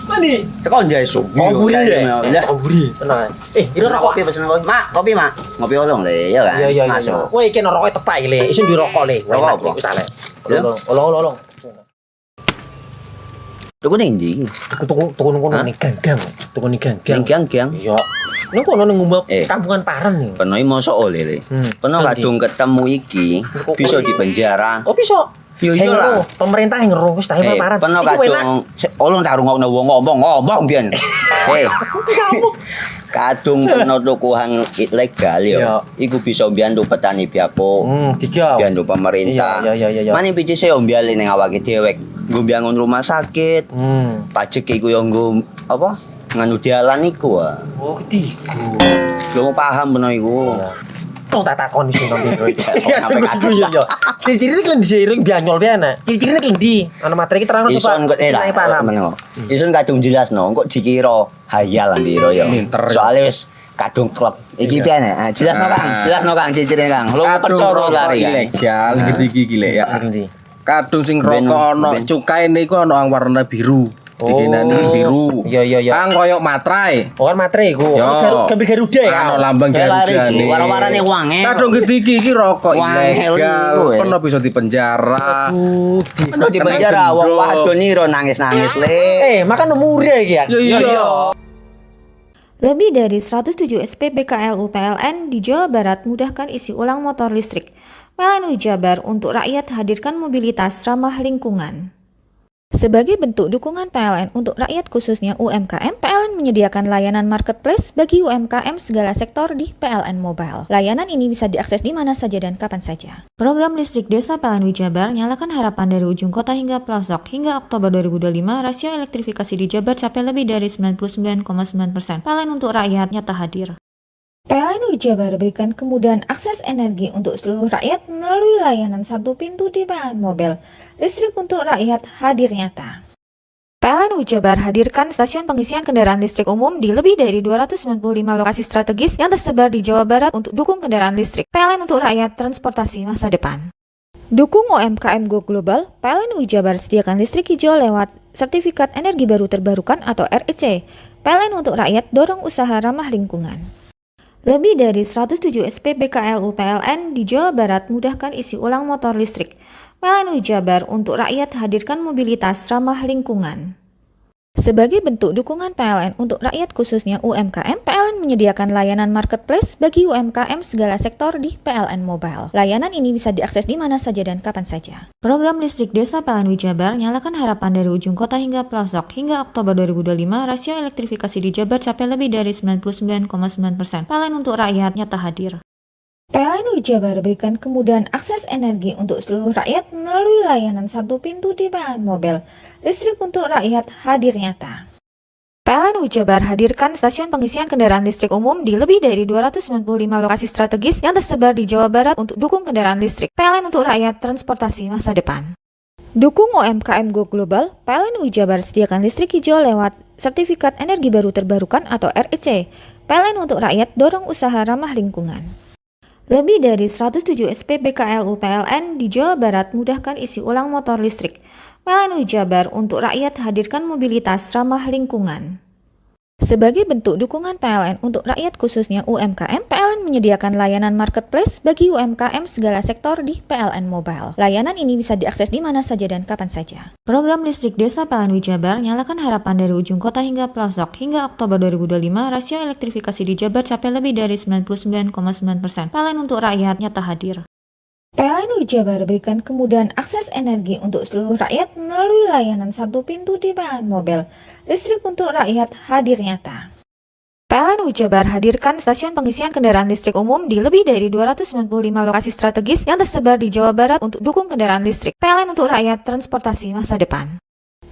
mandi. Tekan jaya su. Ngoburi deh. Ya. Ngoburi. Tenang. Ini rokok kopi pesen kopi. Mak, kopi mak. Ngopi olong le, ya kan? Iya. Masuk. Woi, iki rokok tepak le. Isin dirokok le. Rokok apa? Wis ale. Olong. Tuku ning ndi? Tuku kono ning gang. Tuku ning gang. Ning gang. Iya. Ning kono ning ngombe kampungan Paren nih. Kena mosok oleh le. Kena kadung ketemu iki bisa dipenjara. Oh, bisa. Yo iyalah, pemerintah yang ngeruh wis tahe paparan. Peno kadung olong tak rungokno wong ngomong biyen. Kadung peno tuku hang ilegal yo. Iku bisa mbiyantu petani biako. Mbiyantu pemerintah. Iya. Mane pici se mbiale ning awake dhewek. Nggo mbiangun rumah sakit. Pajak iku yo nggo apa? Nganu dalan iku. Oh, ketiku. Lu paham peno iku. Wong tak takoni sing nang biro iki. Ya sampe yo. Ciri-cirine klendi seiring bianyol piana. Ciri-cirine klendi. Ana materi iki terang to, Pak. Ison kok meneng. Ison kadung jelasno, kok dikira hayal biro yo. Soale wis kadung klub. Iki piana? Jelasno Kang ciri-cirine Kang. Lu percaya lari ilegal iki lek ya. Kadung sing rokok ana cukaine iku ana warna biru. Dikenani biru. Iya. Kang koyo matrai. Oh kan matrai iku. Gambar Garuda ya. Ana lambang Garuda iki. Warna-warnane wangel. Kadung iki rokok ilegal. Pernah bisa dipenjara. Pernah dipenjara wong wadon iro nangis-nangis le. Makan umure iki ya. Iya. Lebih dari 107 SPBKLU PLN di Jawa Barat mudahkan isi ulang motor listrik. PLN Jabar untuk rakyat hadirkan mobilitas ramah lingkungan. Sebagai bentuk dukungan PLN untuk rakyat khususnya UMKM, PLN menyediakan layanan marketplace bagi UMKM segala sektor di PLN Mobile. Layanan ini bisa diakses di mana saja dan kapan saja. Program listrik desa PLN Jabar nyalakan harapan dari ujung kota hingga pelosok. Hingga Oktober 2025, rasio elektrifikasi di Jabar capai lebih dari 99,9%. PLN untuk rakyat nyata hadir. PLN Jabar berikan kemudahan akses energi untuk seluruh rakyat melalui layanan satu pintu di PLN Mobile. Listrik untuk rakyat hadir nyata. PLN Jabar hadirkan stasiun pengisian kendaraan listrik umum di lebih dari 295 lokasi strategis yang tersebar di Jawa Barat untuk dukung kendaraan listrik. PLN untuk rakyat transportasi masa depan. Dukung UMKM Go Global, PLN Jabar sediakan listrik hijau lewat Sertifikat Energi Baru Terbarukan atau REC. PLN untuk rakyat dorong usaha ramah lingkungan. Lebih dari 107 SPBKLU PLN di Jawa Barat mudahkan isi ulang motor listrik. PLN Jabar untuk rakyat hadirkan mobilitas ramah lingkungan. Sebagai bentuk dukungan PLN untuk rakyat khususnya UMKM, PLN menyediakan layanan marketplace bagi UMKM segala sektor di PLN Mobile. Layanan ini bisa diakses di mana saja dan kapan saja. Program listrik desa PLN Jabar nyalakan harapan dari ujung kota hingga pelosok. Hingga Oktober 2025, rasio elektrifikasi di Jabar capai lebih dari 99,9%. PLN untuk rakyat nyata hadir. PLN Jabar berikan kemudahan akses energi untuk seluruh rakyat melalui layanan satu pintu di PLN Mobile. Listrik untuk rakyat hadir nyata. PLN Jabar hadirkan stasiun pengisian kendaraan listrik umum di lebih dari 295 lokasi strategis yang tersebar di Jawa Barat untuk dukung kendaraan listrik. PLN untuk rakyat transportasi masa depan. Dukung UMKM Go Global, PLN Jabar sediakan listrik hijau lewat Sertifikat Energi Baru Terbarukan atau REC. PLN untuk rakyat dorong usaha ramah lingkungan. Lebih dari 107 SPBKLU PLN di Jawa Barat mudahkan isi ulang motor listrik. PLN Jabar untuk rakyat hadirkan mobilitas ramah lingkungan. Sebagai bentuk dukungan PLN untuk rakyat khususnya UMKM, PLN menyediakan layanan marketplace bagi UMKM segala sektor di PLN Mobile. Layanan ini bisa diakses di mana saja dan kapan saja. Program listrik desa PLN Jabar nyalakan harapan dari ujung kota hingga pelosok. Hingga Oktober 2025, rasio elektrifikasi di Jabar capai lebih dari 99,9%. PLN untuk rakyat nyata hadir. PLN Jabar berikan kemudahan akses energi untuk seluruh rakyat melalui layanan satu pintu di PLN Mobile. Listrik untuk rakyat hadir nyata. PLN Jabar hadirkan stasiun pengisian kendaraan listrik umum di lebih dari 295 lokasi strategis yang tersebar di Jawa Barat untuk dukung kendaraan listrik. PLN untuk rakyat transportasi masa depan.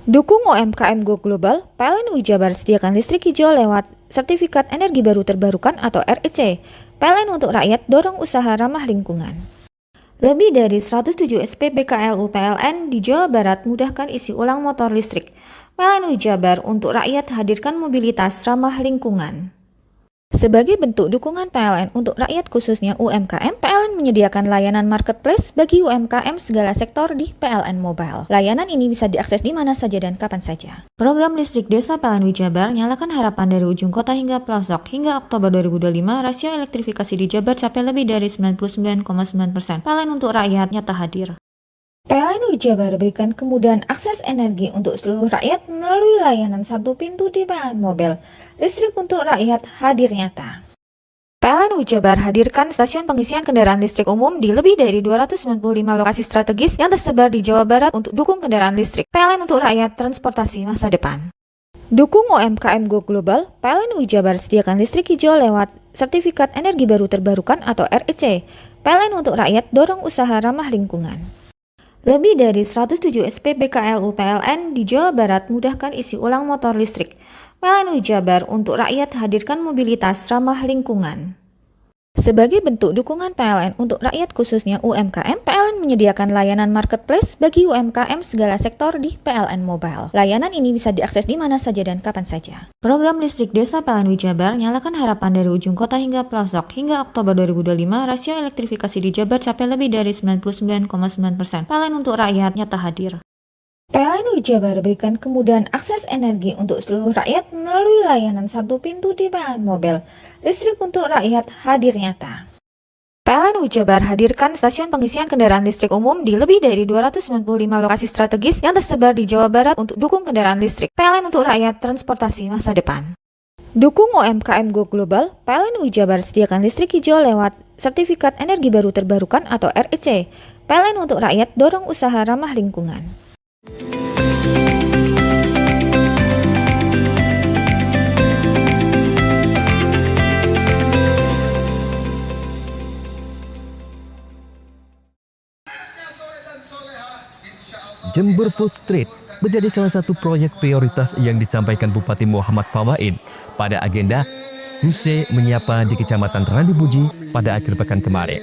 Dukung UMKM Go Global, PLN Jabar sediakan listrik hijau lewat Sertifikat Energi Baru Terbarukan atau REC. PLN untuk rakyat dorong usaha ramah lingkungan. Lebih dari 107 SPBKLU PLN di Jawa Barat mudahkan isi ulang motor listrik. PLN Jabar untuk rakyat hadirkan mobilitas ramah lingkungan. Sebagai bentuk dukungan PLN untuk rakyat khususnya UMKM, PLN menyediakan layanan marketplace bagi UMKM segala sektor di PLN Mobile. Layanan ini bisa diakses di mana saja dan kapan saja. Program listrik desa PLN Jabar nyalakan harapan dari ujung kota hingga pelosok. Hingga Oktober 2025, rasio elektrifikasi di Jabar capai lebih dari 99,9%. PLN untuk rakyat nyata hadir. PLN Jabar berikan kemudahan akses energi untuk seluruh rakyat melalui layanan satu pintu di PLN Mobile. Listrik untuk rakyat hadir nyata. PLN Jabar hadirkan stasiun pengisian kendaraan listrik umum di lebih dari 295 lokasi strategis yang tersebar di Jawa Barat untuk dukung kendaraan listrik. PLN untuk rakyat transportasi masa depan. Dukung UMKM Go Global, PLN Jabar sediakan listrik hijau lewat Sertifikat Energi Baru Terbarukan atau REC. PLN untuk rakyat dorong usaha ramah lingkungan. Lebih dari 107 SPBKLU PLN di Jawa Barat mudahkan isi ulang motor listrik. PLN Jabar untuk rakyat hadirkan mobilitas ramah lingkungan. Sebagai bentuk dukungan PLN untuk rakyat khususnya UMKM, PLN menyediakan layanan marketplace bagi UMKM segala sektor di PLN Mobile. Layanan ini bisa diakses di mana saja dan kapan saja. Program listrik Desa PLN Jabar nyalakan harapan dari ujung kota hingga pelosok. Hingga Oktober 2025, rasio elektrifikasi di Jabar capai lebih dari 99,9%. PLN untuk rakyat nyata hadir. PLN Jabar berikan kemudahan akses energi untuk seluruh rakyat melalui layanan satu pintu di PLN Mobile. Listrik untuk rakyat hadir nyata. PLN Jabar hadirkan stasiun pengisian kendaraan listrik umum di lebih dari 295 lokasi strategis yang tersebar di Jawa Barat untuk dukung kendaraan listrik. PLN untuk rakyat transportasi masa depan. Dukung UMKM Go Global, PLN Jabar sediakan listrik hijau lewat Sertifikat Energi Baru Terbarukan atau REC. PLN untuk rakyat dorong usaha ramah lingkungan. Jember Food Street menjadi salah satu proyek prioritas yang disampaikan Bupati Muhammad Fawait pada agenda Huse Menyapa di Kecamatan Randubuji pada akhir pekan kemarin.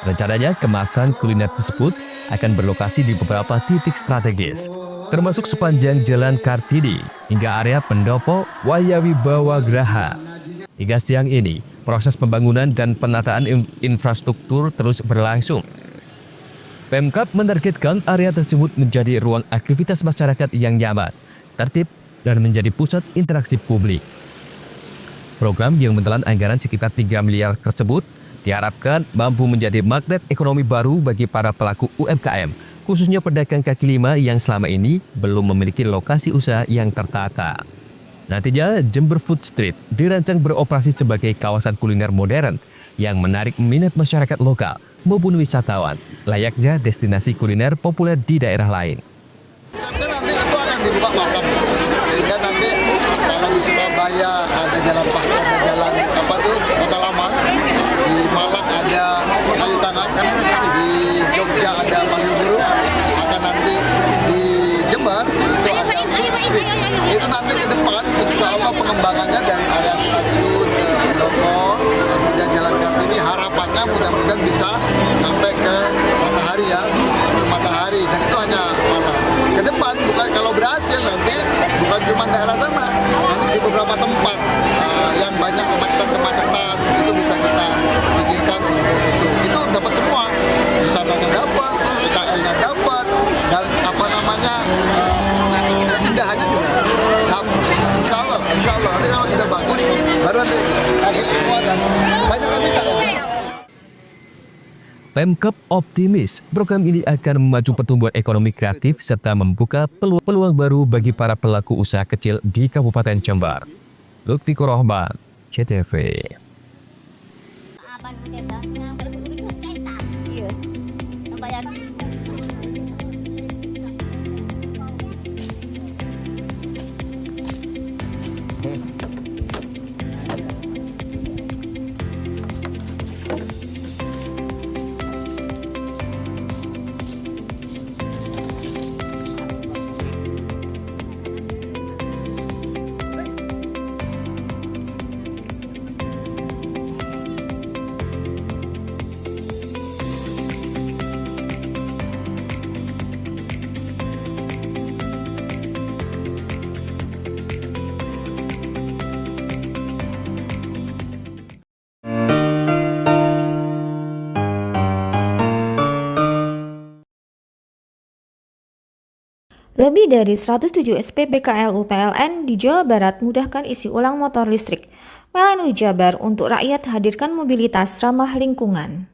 Rencananya kemasan kuliner tersebut akan berlokasi di beberapa titik strategis, termasuk sepanjang Jalan Kartini hingga area Pendopo Wayawibawa Graha. Hingga siang ini, proses pembangunan dan penataan infrastruktur terus berlangsung. Pemkab menargetkan area tersebut menjadi ruang aktivitas masyarakat yang nyaman, tertib, dan menjadi pusat interaksi publik. Program yang menelan anggaran sekitar 3 miliar tersebut diharapkan mampu menjadi magnet ekonomi baru bagi para pelaku UMKM, khususnya pedagang kaki lima yang selama ini belum memiliki lokasi usaha yang tertata. Nantinya, Jember Food Street dirancang beroperasi sebagai kawasan kuliner modern yang menarik minat masyarakat lokal maupun wisatawan, layaknya destinasi kuliner populer di daerah lain. Nanti itu akan dibuka malam, sehingga nanti kalau di Surabaya ada jalan Pakar, ada jalan apa tuh Kota Lama, di Malang ada Kayu Tangan, di Jogja ada Malioboro, akan nanti di Jember itu ada Food Street. Itu nanti ke depan, insya Allah pengembangannya dari area stasiun ke Pendopo, kemudian Jalan Kartini, harapannya mudah-mudahan bisa sampai ke Matahari ya, ke Matahari, dan itu hanya malam. Ke depan, bukan kalau berhasil nanti bukan cuma daerah sana, nanti di beberapa tempat yang banyak kemacetan itu bisa kita pikirkan untuk itu dapat semua, wisatanya dapat, PKL-nya dapat, dan apa namanya keindahannya juga. Insya Allah nanti kalau sudah bagus baru nanti kasih semua dan banyak yang minta. Pemkab optimis program ini akan memacu pertumbuhan ekonomi kreatif serta membuka peluang baru bagi para pelaku usaha kecil di Kabupaten Jember. Lutfi Rohman, CTV. Lebih dari 107 SPBKLU PLN di Jawa Barat mudahkan isi ulang motor listrik. PLN Jabar untuk rakyat hadirkan mobilitas ramah lingkungan.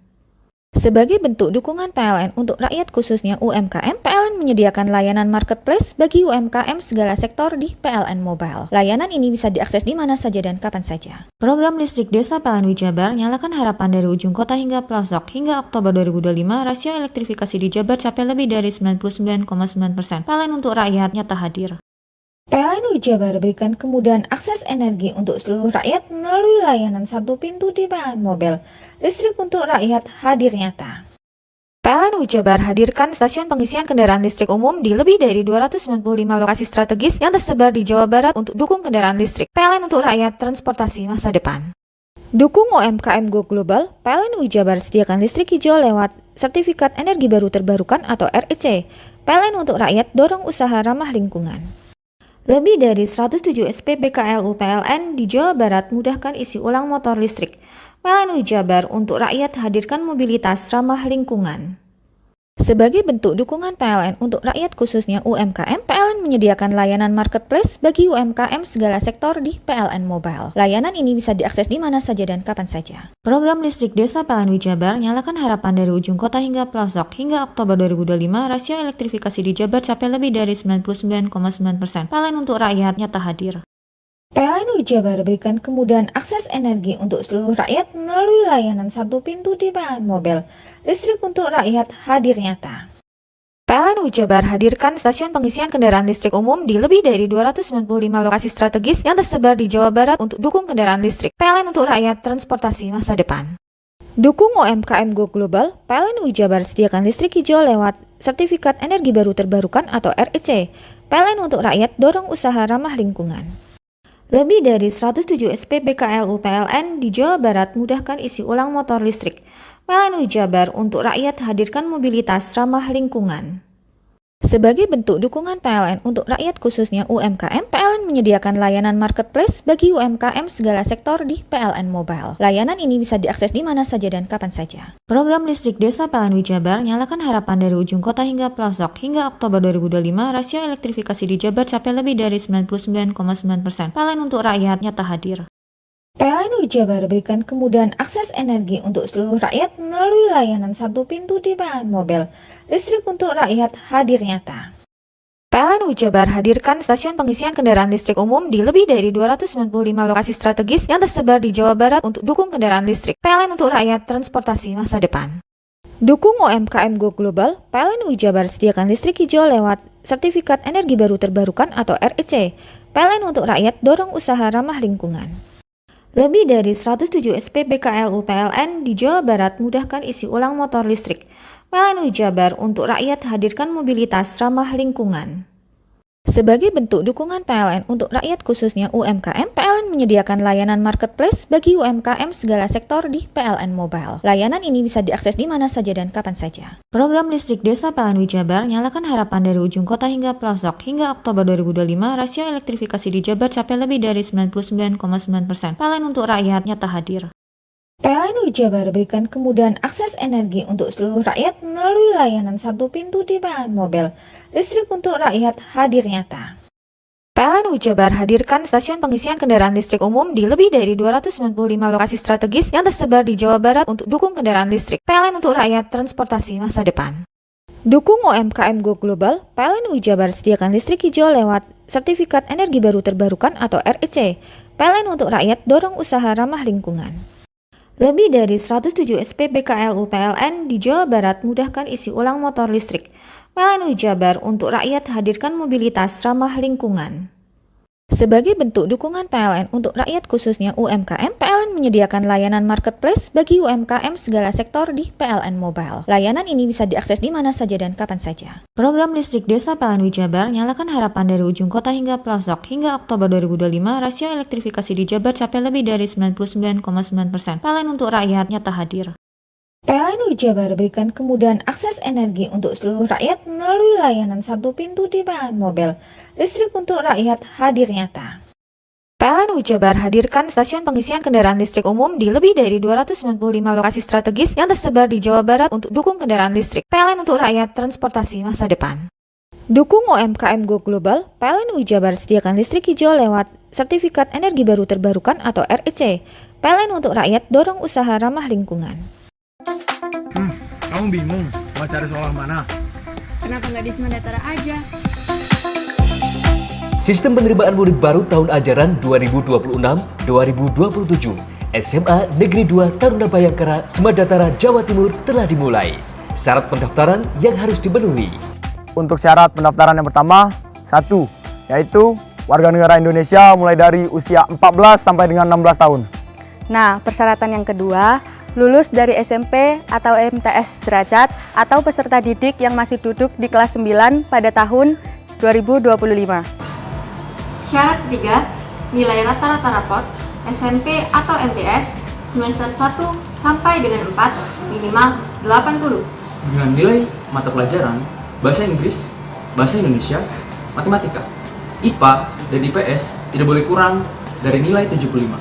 Sebagai bentuk dukungan PLN untuk rakyat khususnya UMKM, PLN menyediakan layanan marketplace bagi UMKM segala sektor di PLN Mobile. Layanan ini bisa diakses di mana saja dan kapan saja. Program listrik Desa PLN Jabar nyalakan harapan dari ujung kota hingga pelosok. Hingga Oktober 2025, rasio elektrifikasi di Jabar capai lebih dari 99,9%. PLN untuk rakyat nyata hadir. PLN Jabar berikan kemudahan akses energi untuk seluruh rakyat melalui layanan satu pintu di PLN Mobile. Listrik untuk rakyat hadir nyata. PLN Jabar hadirkan stasiun pengisian kendaraan listrik umum di lebih dari 295 lokasi strategis yang tersebar di Jawa Barat untuk dukung kendaraan listrik. PLN untuk rakyat transportasi masa depan. Dukung UMKM Go Global, PLN UI Jabar sediakan listrik hijau lewat Sertifikat Energi Baru Terbarukan atau REC. PLN untuk rakyat dorong usaha ramah lingkungan. Lebih dari 107 SPBKLU PLN di Jawa Barat mudahkan isi ulang motor listrik. PLN UI Jabar untuk rakyat hadirkan mobilitas ramah lingkungan. Sebagai bentuk dukungan PLN untuk rakyat khususnya UMKM, PLN menyediakan layanan marketplace bagi UMKM segala sektor di PLN Mobile. Layanan ini bisa diakses di mana saja dan kapan saja. Program listrik desa PLN UI Jabar nyalakan harapan dari ujung kota hingga pelosok. Hingga Oktober 2025, rasio elektrifikasi di Jabar capai lebih dari 99,9%. PLN untuk rakyat nyata hadir. PLN UI Jabar berikan kemudahan akses energi untuk seluruh rakyat melalui layanan satu pintu di PLN Mobile. Listrik untuk rakyat hadir nyata. PLN UI Jabar hadirkan stasiun pengisian kendaraan listrik umum di lebih dari 295 lokasi strategis yang tersebar di Jawa Barat untuk dukung kendaraan listrik. PLN untuk rakyat transportasi masa depan. Dukung UMKM Go Global, PLN UI Jabar sediakan listrik hijau lewat Sertifikat Energi Baru Terbarukan atau REC. PLN untuk rakyat dorong usaha ramah lingkungan. Lebih dari 107 SPBKLU PLN di Jawa Barat mudahkan isi ulang motor listrik. PLN UI Jabar untuk rakyat hadirkan mobilitas ramah lingkungan. Sebagai bentuk dukungan PLN untuk rakyat khususnya UMKM, PLN menyediakan layanan marketplace bagi UMKM segala sektor di PLN Mobile. Layanan ini bisa diakses di mana saja dan kapan saja. Program listrik desa PLN UI Jabar nyalakan harapan dari ujung kota hingga pelosok. Hingga Oktober 2025, rasio elektrifikasi di Jabar capai lebih dari 99,9%. PLN untuk rakyat nyata hadir. PLN UI Jabar berikan kemudahan akses energi untuk seluruh rakyat melalui layanan satu pintu di PLN Mobile. Listrik untuk rakyat hadir nyata. PLN UI Jabar hadirkan stasiun pengisian kendaraan listrik umum di lebih dari 295 lokasi strategis yang tersebar di Jawa Barat untuk dukung kendaraan listrik. PLN untuk rakyat transportasi masa depan. Dukung UMKM Go Global, PLN UI Jabar sediakan listrik hijau lewat Sertifikat Energi Baru Terbarukan atau REC. PLN untuk rakyat dorong usaha ramah lingkungan. Lebih dari 107 SPBKLU PLN di Jawa Barat mudahkan isi ulang motor listrik. PLN UI Jabar untuk rakyat hadirkan mobilitas ramah lingkungan. Sebagai bentuk dukungan PLN untuk rakyat khususnya UMKM, PLN menyediakan layanan marketplace bagi UMKM segala sektor di PLN Mobile. Layanan ini bisa diakses di mana saja dan kapan saja. Program listrik desa PLN UI Jabar nyalakan harapan dari ujung kota hingga pelosok. Hingga Oktober 2025, rasio elektrifikasi di Jabar capai lebih dari 99,9%. PLN untuk rakyat nyata hadir. PLN UI Jabar berikan kemudahan akses energi untuk seluruh rakyat melalui layanan satu pintu di PLN Mobile. Listrik untuk rakyat hadir nyata. PLN UI Jabar hadirkan stasiun pengisian kendaraan listrik umum di lebih dari 295 lokasi strategis yang tersebar di Jawa Barat untuk dukung kendaraan listrik. PLN untuk rakyat transportasi masa depan. Dukung UMKM Go Global, PLN UI Jabar sediakan listrik hijau lewat Sertifikat Energi Baru Terbarukan atau REC. PLN untuk rakyat dorong usaha ramah lingkungan. Lebih dari 107 SPBKLU PLN di Jawa Barat mudahkan isi ulang motor listrik. PLN UI Jabar untuk rakyat hadirkan mobilitas ramah lingkungan. Sebagai bentuk dukungan PLN untuk rakyat khususnya UMKM, PLN menyediakan layanan marketplace bagi UMKM segala sektor di PLN Mobile. Layanan ini bisa diakses di mana saja dan kapan saja. Program listrik desa PLN UI Jabar nyalakan harapan dari ujung kota hingga pelosok. Hingga Oktober 2025, rasio elektrifikasi di Jabar capai lebih dari 99,9%. PLN untuk rakyat nyata hadir. PLN UI Jabar berikan kemudahan akses energi untuk seluruh rakyat melalui layanan satu pintu di PLN Mobile. Listrik untuk rakyat hadir nyata. PLN UI Jabar hadirkan stasiun pengisian kendaraan listrik umum di lebih dari 295 lokasi strategis yang tersebar di Jawa Barat untuk dukung kendaraan listrik. PLN untuk rakyat transportasi masa depan. Dukung UMKM Go Global, PLN UI Jabar sediakan listrik hijau lewat Sertifikat Energi Baru Terbarukan atau REC. PLN untuk rakyat dorong usaha ramah lingkungan. Kamu bingung mau cari sekolah mana? Kenapa nggak di Semandatara aja? Sistem penerimaan murid baru tahun ajaran 2026-2027 SMA Negeri 2 Taruna Bayangkara, Semandatara, Jawa Timur telah dimulai. Syarat pendaftaran yang harus dipenuhi. Untuk syarat pendaftaran yang pertama, 1, yaitu warga negara Indonesia mulai dari usia 14 sampai dengan 16 tahun. Nah, persyaratan yang kedua, lulus dari SMP atau MTS derajat atau peserta didik yang masih duduk di kelas 9 pada tahun 2025. Syarat ketiga, nilai rata-rata raport SMP atau MTS semester 1 sampai dengan 4 minimal 80. Dengan nilai mata pelajaran Bahasa Inggris, Bahasa Indonesia, Matematika, IPA, dan IPS tidak boleh kurang dari nilai 75.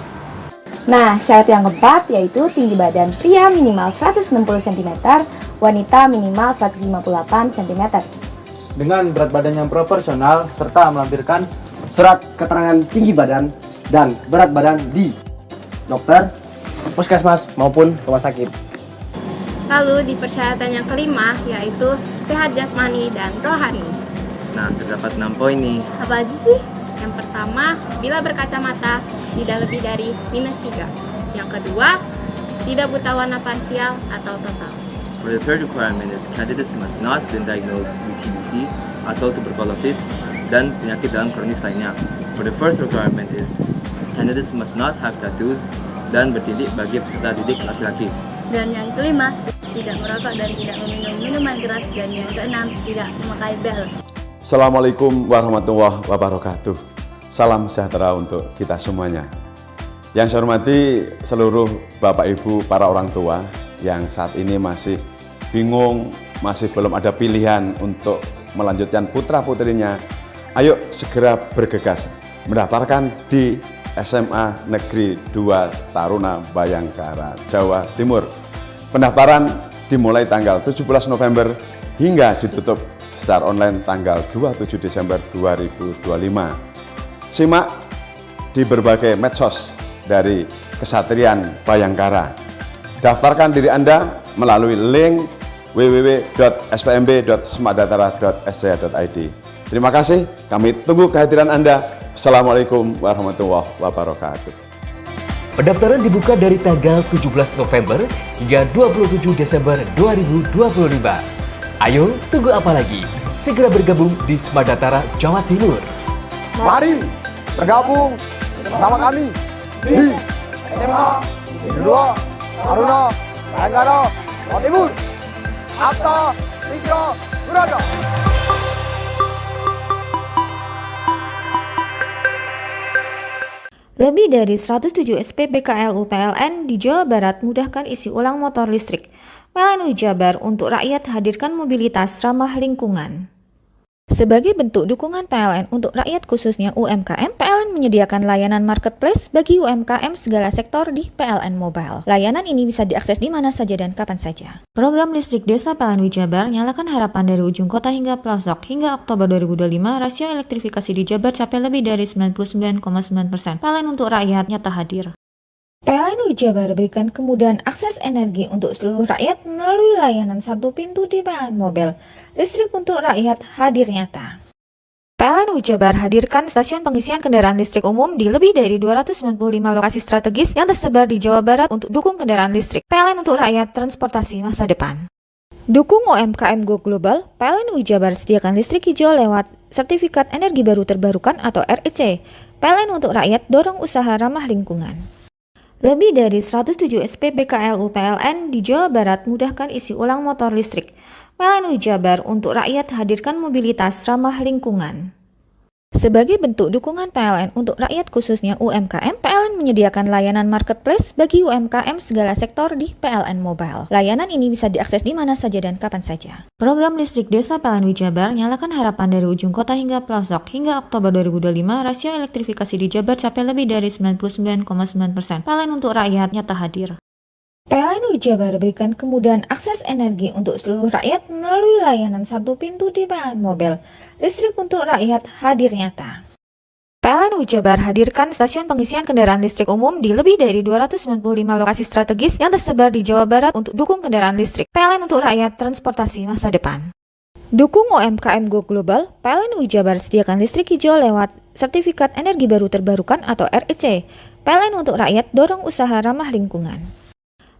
Nah, syarat yang keempat yaitu tinggi badan pria minimal 160 cm, wanita minimal 158 cm. Dengan berat badan yang proporsional serta melampirkan surat keterangan tinggi badan dan berat badan di dokter, puskesmas maupun rumah sakit. Lalu di persyaratan yang kelima yaitu sehat jasmani dan rohani. Nah, terdapat 6 poin nih. Apa aja sih? Yang pertama, bila berkacamata tidak lebih dari -3. Yang kedua, tidak buta warna parsial atau total. For the third requirement is candidates must not been diagnosed with TBC atau tuberculosis dan penyakit dalam kronis lainnya. For the fourth requirement is candidates must not have tattoos dan bertitik bagi peserta didik laki-laki. Dan yang kelima, tidak merokok dan tidak meminum minuman keras. Dan yang keenam, tidak memakai bel. Assalamualaikum warahmatullahi wabarakatuh. Salam sejahtera untuk kita semuanya. Yang saya hormati seluruh Bapak Ibu para orang tua yang saat ini masih bingung, masih belum ada pilihan untuk melanjutkan putra-putrinya. Ayo segera bergegas mendaftarkan di SMA Negeri 2 Taruna Bayangkara, Jawa Timur. Pendaftaran dimulai tanggal 17 November hingga ditutup secara online tanggal 27 Desember 2025. Simak di berbagai medsos dari Kesatrian Bayangkara. Daftarkan diri Anda melalui link www.spmb.semakdatara.sc.id. Terima kasih, kami tunggu kehadiran Anda. Assalamualaikum warahmatullahi wabarakatuh. Pendaftaran dibuka dari tanggal 17 November hingga 27 Desember 2025. Ayo, tunggu apa lagi? Segera bergabung di Semakdatara, Jawa Timur. Mari bergabung bersama kami di SMA Negeri 2 Taruna Bayangkara, Jawa Timur. Akta Tiga Berada. Lebih dari 107 SPBKLU PLN di Jawa Barat mudahkan isi ulang motor listrik. PLN Jabar untuk rakyat hadirkan mobilitas ramah lingkungan. Sebagai bentuk dukungan PLN untuk rakyat khususnya UMKM, PLN menyediakan layanan marketplace bagi UMKM segala sektor di PLN Mobile. Layanan ini bisa diakses di mana saja dan kapan saja. Program listrik desa PLN Jabar nyalakan harapan dari ujung kota hingga pelosok. Hingga Oktober 2025, rasio elektrifikasi di Jabar capai lebih dari 99,9%. PLN untuk rakyat nyata hadir. PLN Jabar berikan kemudahan akses energi untuk seluruh rakyat melalui layanan satu pintu di PLN Mobile. Listrik untuk rakyat hadir nyata. PLN Jabar hadirkan stasiun pengisian kendaraan listrik umum di lebih dari 295 lokasi strategis yang tersebar di Jawa Barat untuk dukung kendaraan listrik. PLN untuk rakyat transportasi masa depan. Dukung UMKM Go Global, PLN Jabar sediakan listrik hijau lewat Sertifikat Energi Baru Terbarukan atau REC. PLN untuk rakyat dorong usaha ramah lingkungan. Lebih dari 107 SPBKLU PLN di Jawa Barat mudahkan isi ulang motor listrik. PLN Jabar untuk rakyat hadirkan mobilitas ramah lingkungan. Sebagai bentuk dukungan PLN untuk rakyat khususnya UMKM, PLN menyediakan layanan marketplace bagi UMKM segala sektor di PLN Mobile. Layanan ini bisa diakses di mana saja dan kapan saja. Program listrik desa PLN Jabar nyalakan harapan dari ujung kota hingga pelosok. Hingga Oktober 2025, rasio elektrifikasi di Jabar capai lebih dari 99,9%. PLN untuk rakyat nyata hadir. PLN Jabar berikan kemudahan akses energi untuk seluruh rakyat melalui layanan satu pintu di PLN Mobile. Listrik untuk rakyat hadir nyata. PLN Jabar hadirkan stasiun pengisian kendaraan listrik umum di lebih dari 295 lokasi strategis yang tersebar di Jawa Barat untuk dukung kendaraan listrik. PLN untuk rakyat transportasi masa depan. Dukung UMKM Go Global, PLN Jabar sediakan listrik hijau lewat Sertifikat Energi Baru Terbarukan atau REC. PLN untuk rakyat dorong usaha ramah lingkungan.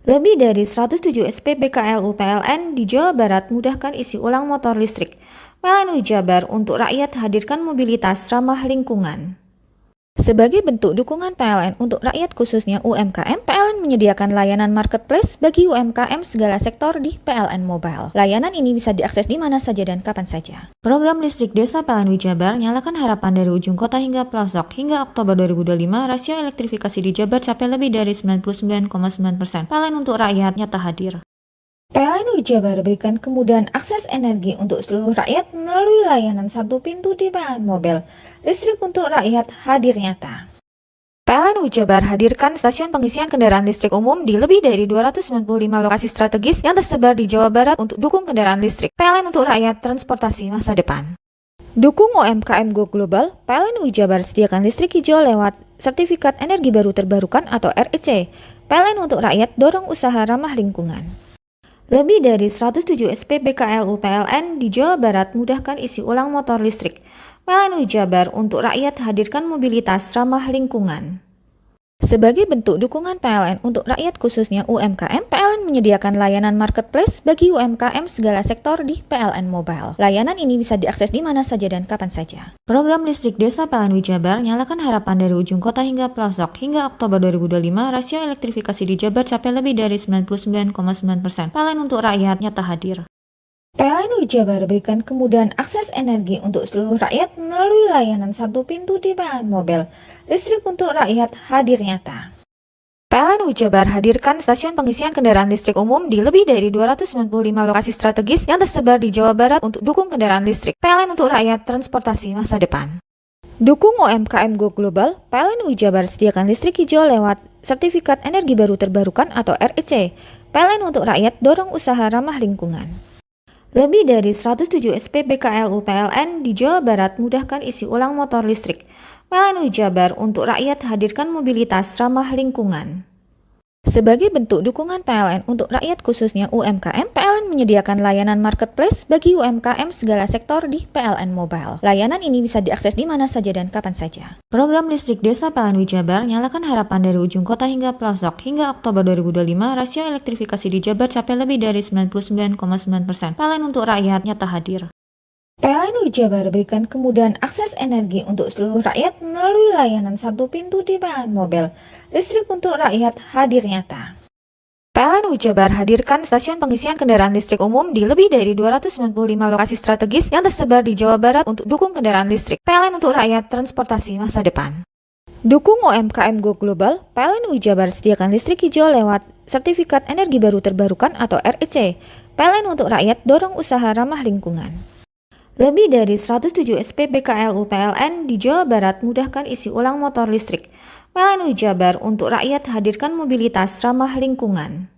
Lebih dari 107 SPBKLU PLN di Jawa Barat mudahkan isi ulang motor listrik. PLN Jabar untuk rakyat hadirkan mobilitas ramah lingkungan. Sebagai bentuk dukungan PLN untuk rakyat khususnya UMKM, PLN menyediakan layanan marketplace bagi UMKM segala sektor di PLN Mobile. Layanan ini bisa diakses di mana saja dan kapan saja. Program listrik desa PLN Jabar nyalakan harapan dari ujung kota hingga pelosok. Hingga Oktober 2025, rasio elektrifikasi di Jabar capai lebih dari 99,9%. PLN untuk rakyat nyata hadir. PLN Jabar berikan kemudahan akses energi untuk seluruh rakyat melalui layanan satu pintu di PLN Mobile. Listrik untuk rakyat hadir nyata. PLN Jabar hadirkan stasiun pengisian kendaraan listrik umum di lebih dari 295 lokasi strategis yang tersebar di Jawa Barat untuk dukung kendaraan listrik. PLN untuk rakyat transportasi masa depan. Dukung UMKM Go Global, PLN Jabar sediakan listrik hijau lewat Sertifikat Energi Baru Terbarukan atau REC. PLN untuk rakyat dorong usaha ramah lingkungan. Lebih dari 107 SPBKLU PLN di Jawa Barat mudahkan isi ulang motor listrik. PLN Jabar untuk rakyat hadirkan mobilitas ramah lingkungan. Sebagai bentuk dukungan PLN untuk rakyat khususnya UMKM, PLN menyediakan layanan marketplace bagi UMKM segala sektor di PLN Mobile. Layanan ini bisa diakses di mana saja dan kapan saja. Program listrik desa PLN Jabar nyalakan harapan dari ujung kota hingga pelosok. Hingga Oktober 2025, rasio elektrifikasi di Jabar capai lebih dari 99,9%. PLN untuk rakyat nyata hadir. PLN Jabar berikan kemudahan akses energi untuk seluruh rakyat melalui layanan satu pintu di PLN Mobile. Listrik untuk rakyat hadir nyata. PLN Jabar hadirkan stasiun pengisian kendaraan listrik umum di lebih dari 295 lokasi strategis yang tersebar di Jawa Barat untuk dukung kendaraan listrik. PLN untuk rakyat transportasi masa depan. Dukung UMKM Go Global, PLN Jabar sediakan listrik hijau lewat Sertifikat Energi Baru Terbarukan atau REC. PLN untuk rakyat dorong usaha ramah lingkungan. Lebih dari 107 SPBKLU PLN di Jawa Barat mudahkan isi ulang motor listrik. PLN Jabar untuk rakyat hadirkan mobilitas ramah lingkungan. Sebagai bentuk dukungan PLN untuk rakyat khususnya UMKM, PLN menyediakan layanan marketplace bagi UMKM segala sektor di PLN Mobile. Layanan ini bisa diakses di mana saja dan kapan saja. Program listrik desa PLN Jabar nyalakan harapan dari ujung kota hingga pelosok. Hingga Oktober 2025, rasio elektrifikasi di Jabar capai lebih dari 99,9%. PLN untuk rakyat nyata hadir. PLN Jabar berikan kemudahan akses energi untuk seluruh rakyat melalui layanan satu pintu di PLN Mobile. Listrik untuk rakyat hadir nyata. PLN Jabar hadirkan stasiun pengisian kendaraan listrik umum di lebih dari 295 lokasi strategis yang tersebar di Jawa Barat untuk dukung kendaraan listrik. PLN untuk rakyat transportasi masa depan. Dukung UMKM Go Global, PLN Jabar sediakan listrik hijau lewat Sertifikat Energi Baru Terbarukan atau REC. PLN untuk rakyat dorong usaha ramah lingkungan. Lebih dari 107 SPBKLU PLN di Jawa Barat mudahkan isi ulang motor listrik. PLN Jabar untuk rakyat hadirkan mobilitas ramah lingkungan.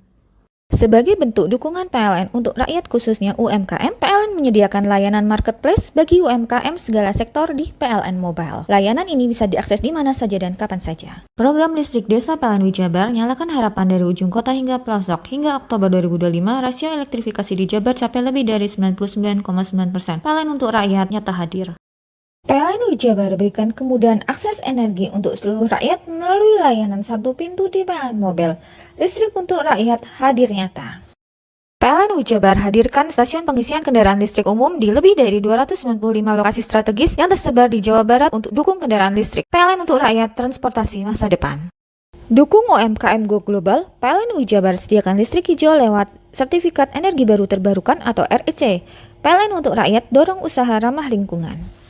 Sebagai bentuk dukungan PLN untuk rakyat khususnya UMKM, PLN menyediakan layanan marketplace bagi UMKM segala sektor di PLN Mobile. Layanan ini bisa diakses di mana saja dan kapan saja. Program listrik desa PLN Jabar nyalakan harapan dari ujung kota hingga pelosok. Hingga Oktober 2025, rasio elektrifikasi di Jabar capai lebih dari 99,9%. PLN untuk rakyat nyata hadir. PLN Jabar berikan kemudahan akses energi untuk seluruh rakyat melalui layanan satu pintu di PLN Mobile. Listrik untuk rakyat hadir nyata. PLN Jabar hadirkan stasiun pengisian kendaraan listrik umum di lebih dari 295 lokasi strategis yang tersebar di Jawa Barat untuk dukung kendaraan listrik. PLN untuk rakyat transportasi masa depan. Dukung UMKM Go Global, PLN Jabar sediakan listrik hijau lewat Sertifikat Energi Baru Terbarukan atau REC. PLN untuk rakyat dorong usaha ramah lingkungan.